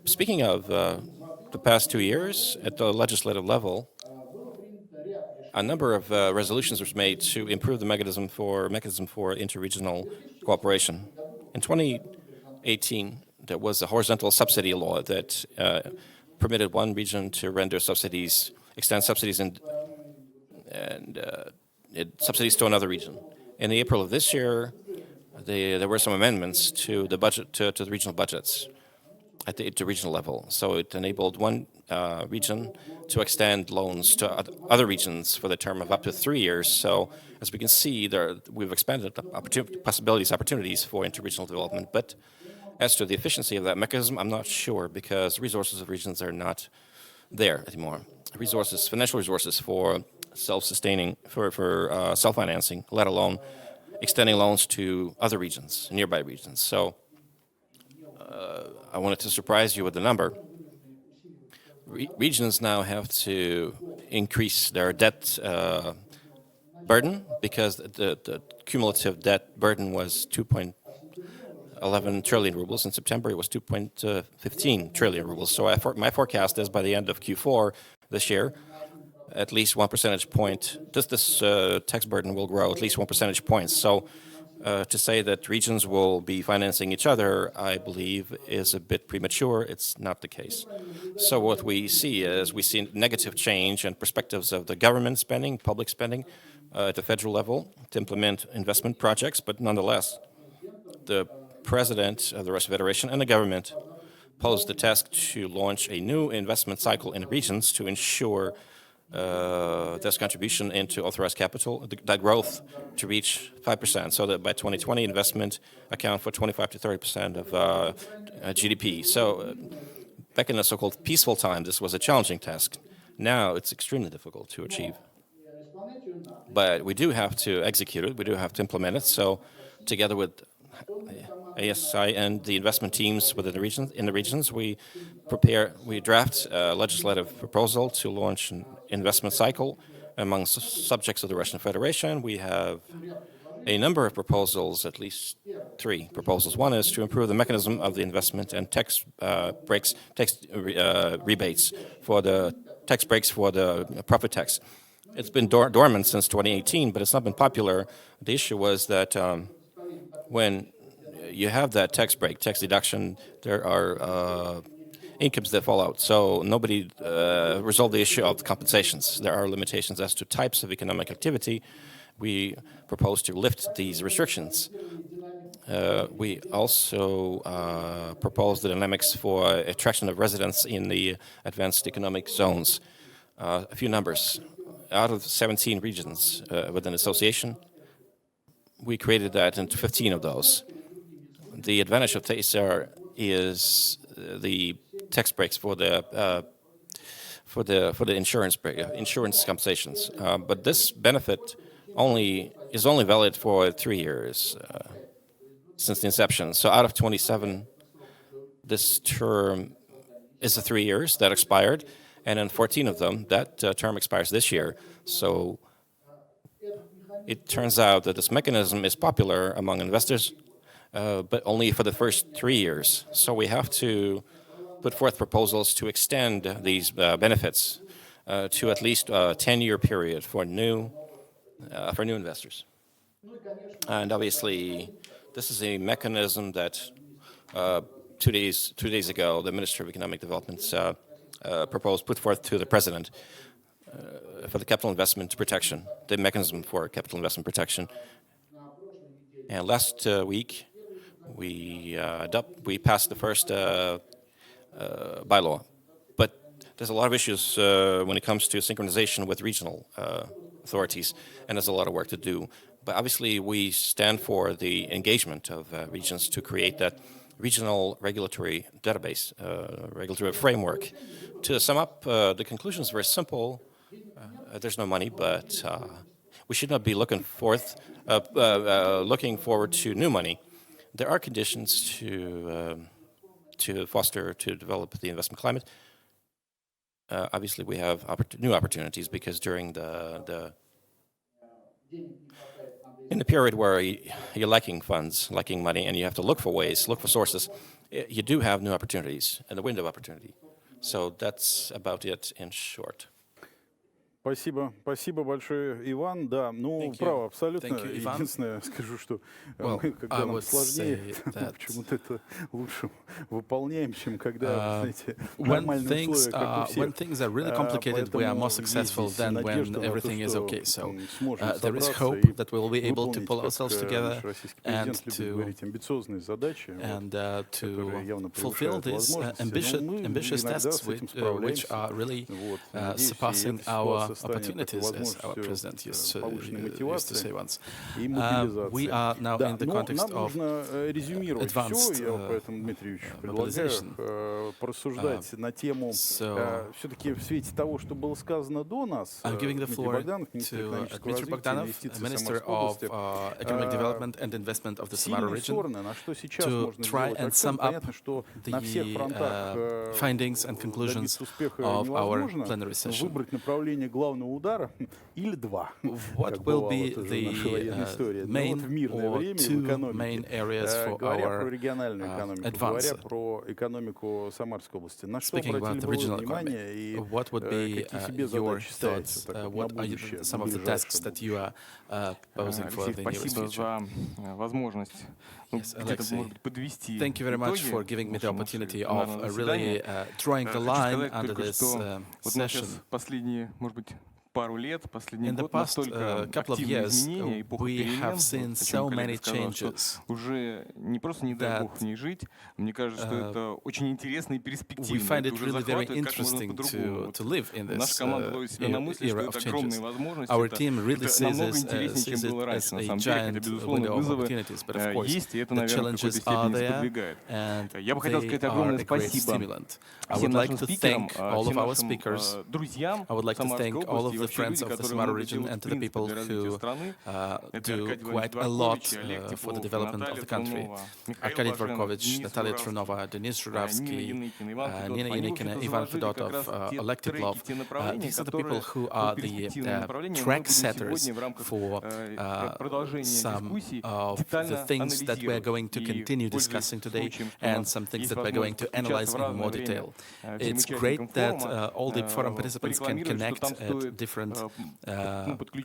speaking of the past 2 years at the legislative level, a number of resolutions were made to improve the mechanism for interregional cooperation. In 2018, there was a horizontal subsidy law that permitted one region to render subsidies, extend subsidies, and subsidies to another region. In April of this year, there were some amendments to the budget, to the regional budgets at the regional level. So it enabled one region to extend loans to other regions for the term of up to 3 years. So as we can see, we've expanded the opportunities for interregional development. But as to the efficiency of that mechanism, I'm not sure, because resources of regions are not there anymore. Financial resources for self-sustaining, for self-financing, let alone extending loans to other regions, nearby regions. So I wanted to surprise you with the number. Regions now have to increase their debt burden, because the cumulative debt burden was 2.11 trillion rubles. In September, it was 2.15 trillion rubles. So my forecast is by the end of Q4 this year, at least 1 percentage point, this tax burden will grow at least 1 percentage point. So to say that regions will be financing each other, I believe, is a bit premature. It's not the case. So what we see is negative change and perspectives of the government spending, public spending at the federal level to implement investment projects. But nonetheless, the president of the Russian Federation and the government posed the task to launch a new investment cycle in regions to ensure this contribution into authorized capital, that growth to reach 5%, so that by 2020 investment account for 25 to 30% of GDP. So back in the so-called peaceful time, this was a challenging task. Now it's extremely difficult to achieve. But we do have to execute it. We do have to implement it. So together with ASI and the investment teams within the regions, we draft a legislative proposal to launch an investment cycle among subjects of the Russian Federation. We have a number of proposals, at least 3 proposals. One is to improve the mechanism of the investment and rebates for the tax breaks for the profit tax. It's been dormant since 2018, but it's not been popular. The issue was that when you have that tax break, tax deduction. There are incomes that fall out. So nobody resolved the issue of compensations. There are limitations as to types of economic activity. We propose to lift these restrictions. We also propose the dynamics for attraction of residents in the advanced economic zones. A few numbers. Out of 17 regions with an association, we created that into 15 of those. The advantage of TSR is the tax breaks for the insurance compensations. But this benefit is only valid for 3 years since the inception. So out of 27, this term is the 3 years that expired, and in 14 of them, that term expires this year. So it turns out that this mechanism is popular among investors, but only for the first 3 years. So we have to put forth proposals to extend these benefits to at least a 10-year period for new investors. And obviously, this is a mechanism that 2 days ago, the Minister of Economic Development put forth to the President for the capital investment protection, the mechanism for capital investment protection. And last week, we passed the first bylaw. But there's a lot of issues when it comes to synchronization with regional authorities, and there's a lot of work to do. But obviously, we stand for the engagement of regions to create that regional regulatory database, regulatory framework. To sum up, the conclusion is very simple. There's no money, but we should not be looking forward to new money. There are conditions to foster, to develop the investment climate. Obviously, we have new opportunities because during in the period where you're lacking funds, lacking money, and you have to look for ways, look for sources, you do have new opportunities and the window of opportunity. So that's about it in short. Спасибо большое, Иван. Да, ну, право, абсолютно. Единственное, скажу, что мы, когда нам сложнее, почему-то это лучше выполняем, чем когда, знаете, нормальные условия, как у всех. When things are really complicated, we are more successful than when everything is okay. So there is hope that we will be able to pull ourselves together and to fulfill these ambitious tasks which are really surpassing our opportunities, as our president used to say once. We are now in the context of advanced mobilization. Все-таки в свете того, что было сказано до нас, I'm giving the floor to Dmitry Bogdanov, Minister of Economic Development and Investment of the Samara region, to try and sum up the findings and conclusions of our plenary session. What will be the main or two main areas for our advance? Speaking about the regional economy, what would be your thoughts? What are some of the tasks that you are posing for the nearest future? Yes, Alexei, thank you very much for giving me the opportunity of really drawing the line under this session. In the past couple of years, we have seen so many changes that we find it really very interesting to live in this era of changes. Our team really sees it as a giant window of opportunities, but of course, the challenges are there, and they are a great stimulant. I would like to thank all of our speakers. I would like to thank all of the friends of the Samara region and to the people who do quite a lot for the development of the country. Arkady Dvorkovich, Natalia Trunova, Denis Zhuravsky, Nina Yanikina, Ivan Fedotov, Oleg Teplov. These are the people who are the track setters for some of the things that we're going to continue discussing today and some things that we're going to analyze in more detail. It's great that all the forum participants can connect at different different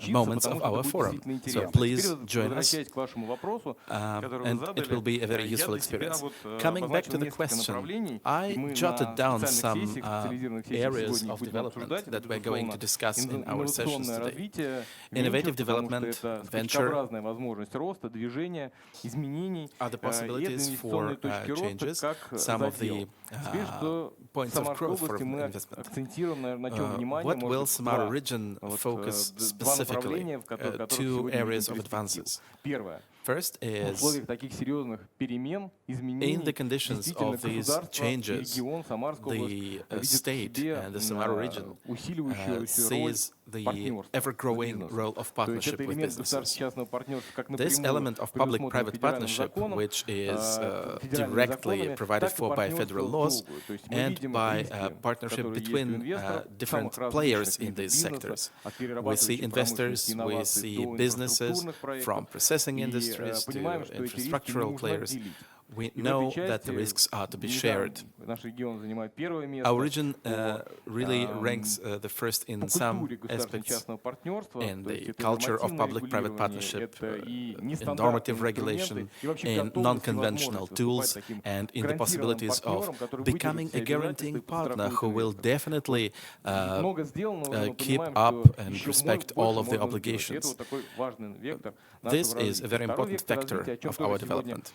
moments of our forum. So please join us, and it will be a very useful experience. Coming back to the question, I jotted down some areas of development that we're going to discuss in our sessions today. Innovative development, venture, other possibilities for changes, some of the points of growth for investment. What will Samara region focus specifically? Two areas of advances. First is, in the conditions of these changes, the state and the Samara region sees the ever-growing role of partnership with businesses. This element of public-private partnership, which is directly provided for by federal laws and by partnership between different players in these sectors. We see investors, we see businesses from processing industries to infrastructural players. We know that the risks are to be shared. Our region really ranks the first in some aspects in the culture of public-private partnership, in normative regulation, in non-conventional tools, and in the possibilities of becoming a guaranteeing partner who will definitely keep up and respect all of the obligations. This is a very important factor of our development.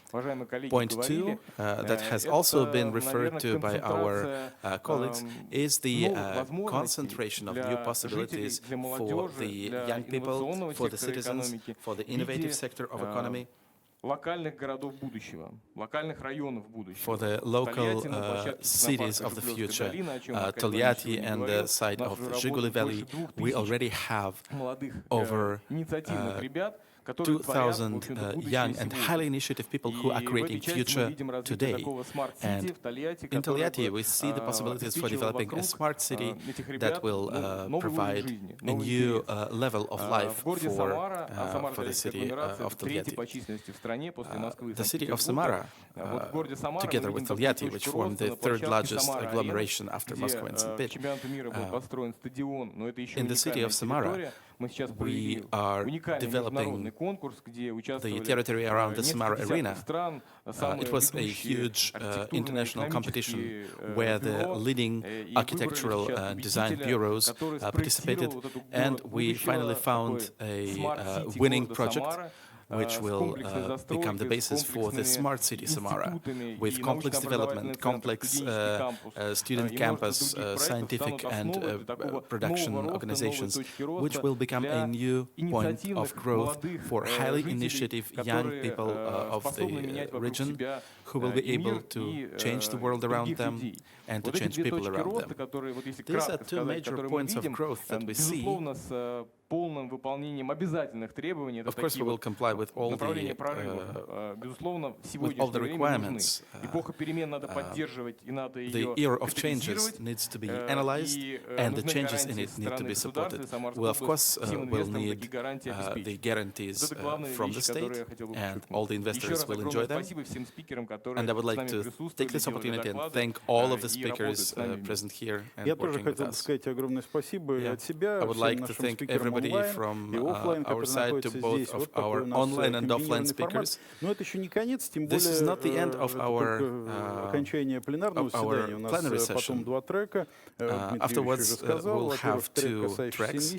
Point two, that has also been referred to by our colleagues, is the concentration of new possibilities for the young people, for the citizens, for the innovative sector of economy, for the local cities of the future. Tolyatti and the side of the Zhiguli Valley, we already have over 2,000 young and highly initiative people who are creating future today. And in Tolyatti, we see the possibilities for developing a smart city that will provide a new level of life for the city of Tolyatti. The city of Samara, together with Tolyatti, which form the third largest agglomeration after Moscow and St. Petersburg, in the city of Samara, we are developing the territory around the Samara Arena. It was a huge international competition where the leading architectural design bureaus participated, and we finally found a winning project which will become the basis for the smart city Samara, with complex development, complex student campus, scientific and production organizations, which will become a new point of growth for highly initiative young people of the region, who will be able to change the world around them and to change people around them. These are two major points of growth that we see. Of course, we will comply with all the requirements. The era of changes needs to be analyzed, and the changes in it need to be supported. We, of course, will need the guarantees from the state, and all the investors will enjoy them. And I would like to take this opportunity and thank all of the speakers present here and working with us. I would like to thank everybody from our side, to both of our online and offline speakers. This is not the end of our plenary session. Afterwards, we'll have two tracks,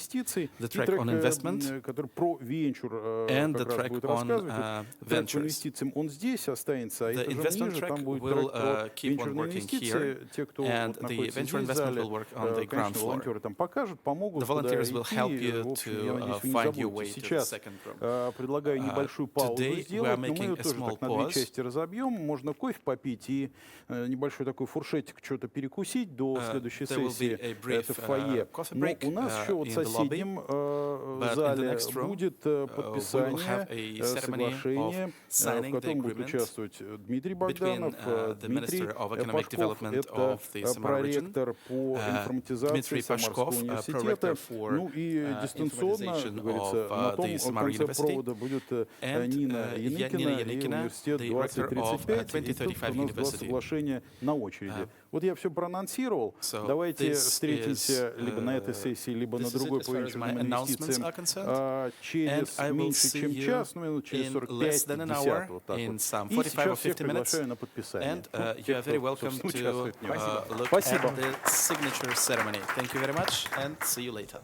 the track on investment and the track on ventures. The investment track will keep on working here, and the venture investment will work on the ground floor. The volunteers will help you to find your way to the second room. Today we are making a small pause. There will be a brief coffee break in the lobby, but in the next room we will have a ceremony of signing the agreement between the Minister of Economic Development of the Samara region, Dmitry Pashkov, Prorector for дистанционно, как говорится, на том конце провода будет Нина Яникина и университет 2035, и тут у нас два соглашения на очереди. Вот я все проанонсировал. Давайте встретимся либо на этой сессии, либо на другой по венчурным инвестициям через меньше, чем час, ну, минут через 45-50, вот так вот. И сейчас всех приглашаю на подписание. You are very welcome to look Спасибо. at the signature ceremony. Thank you very much and see you later.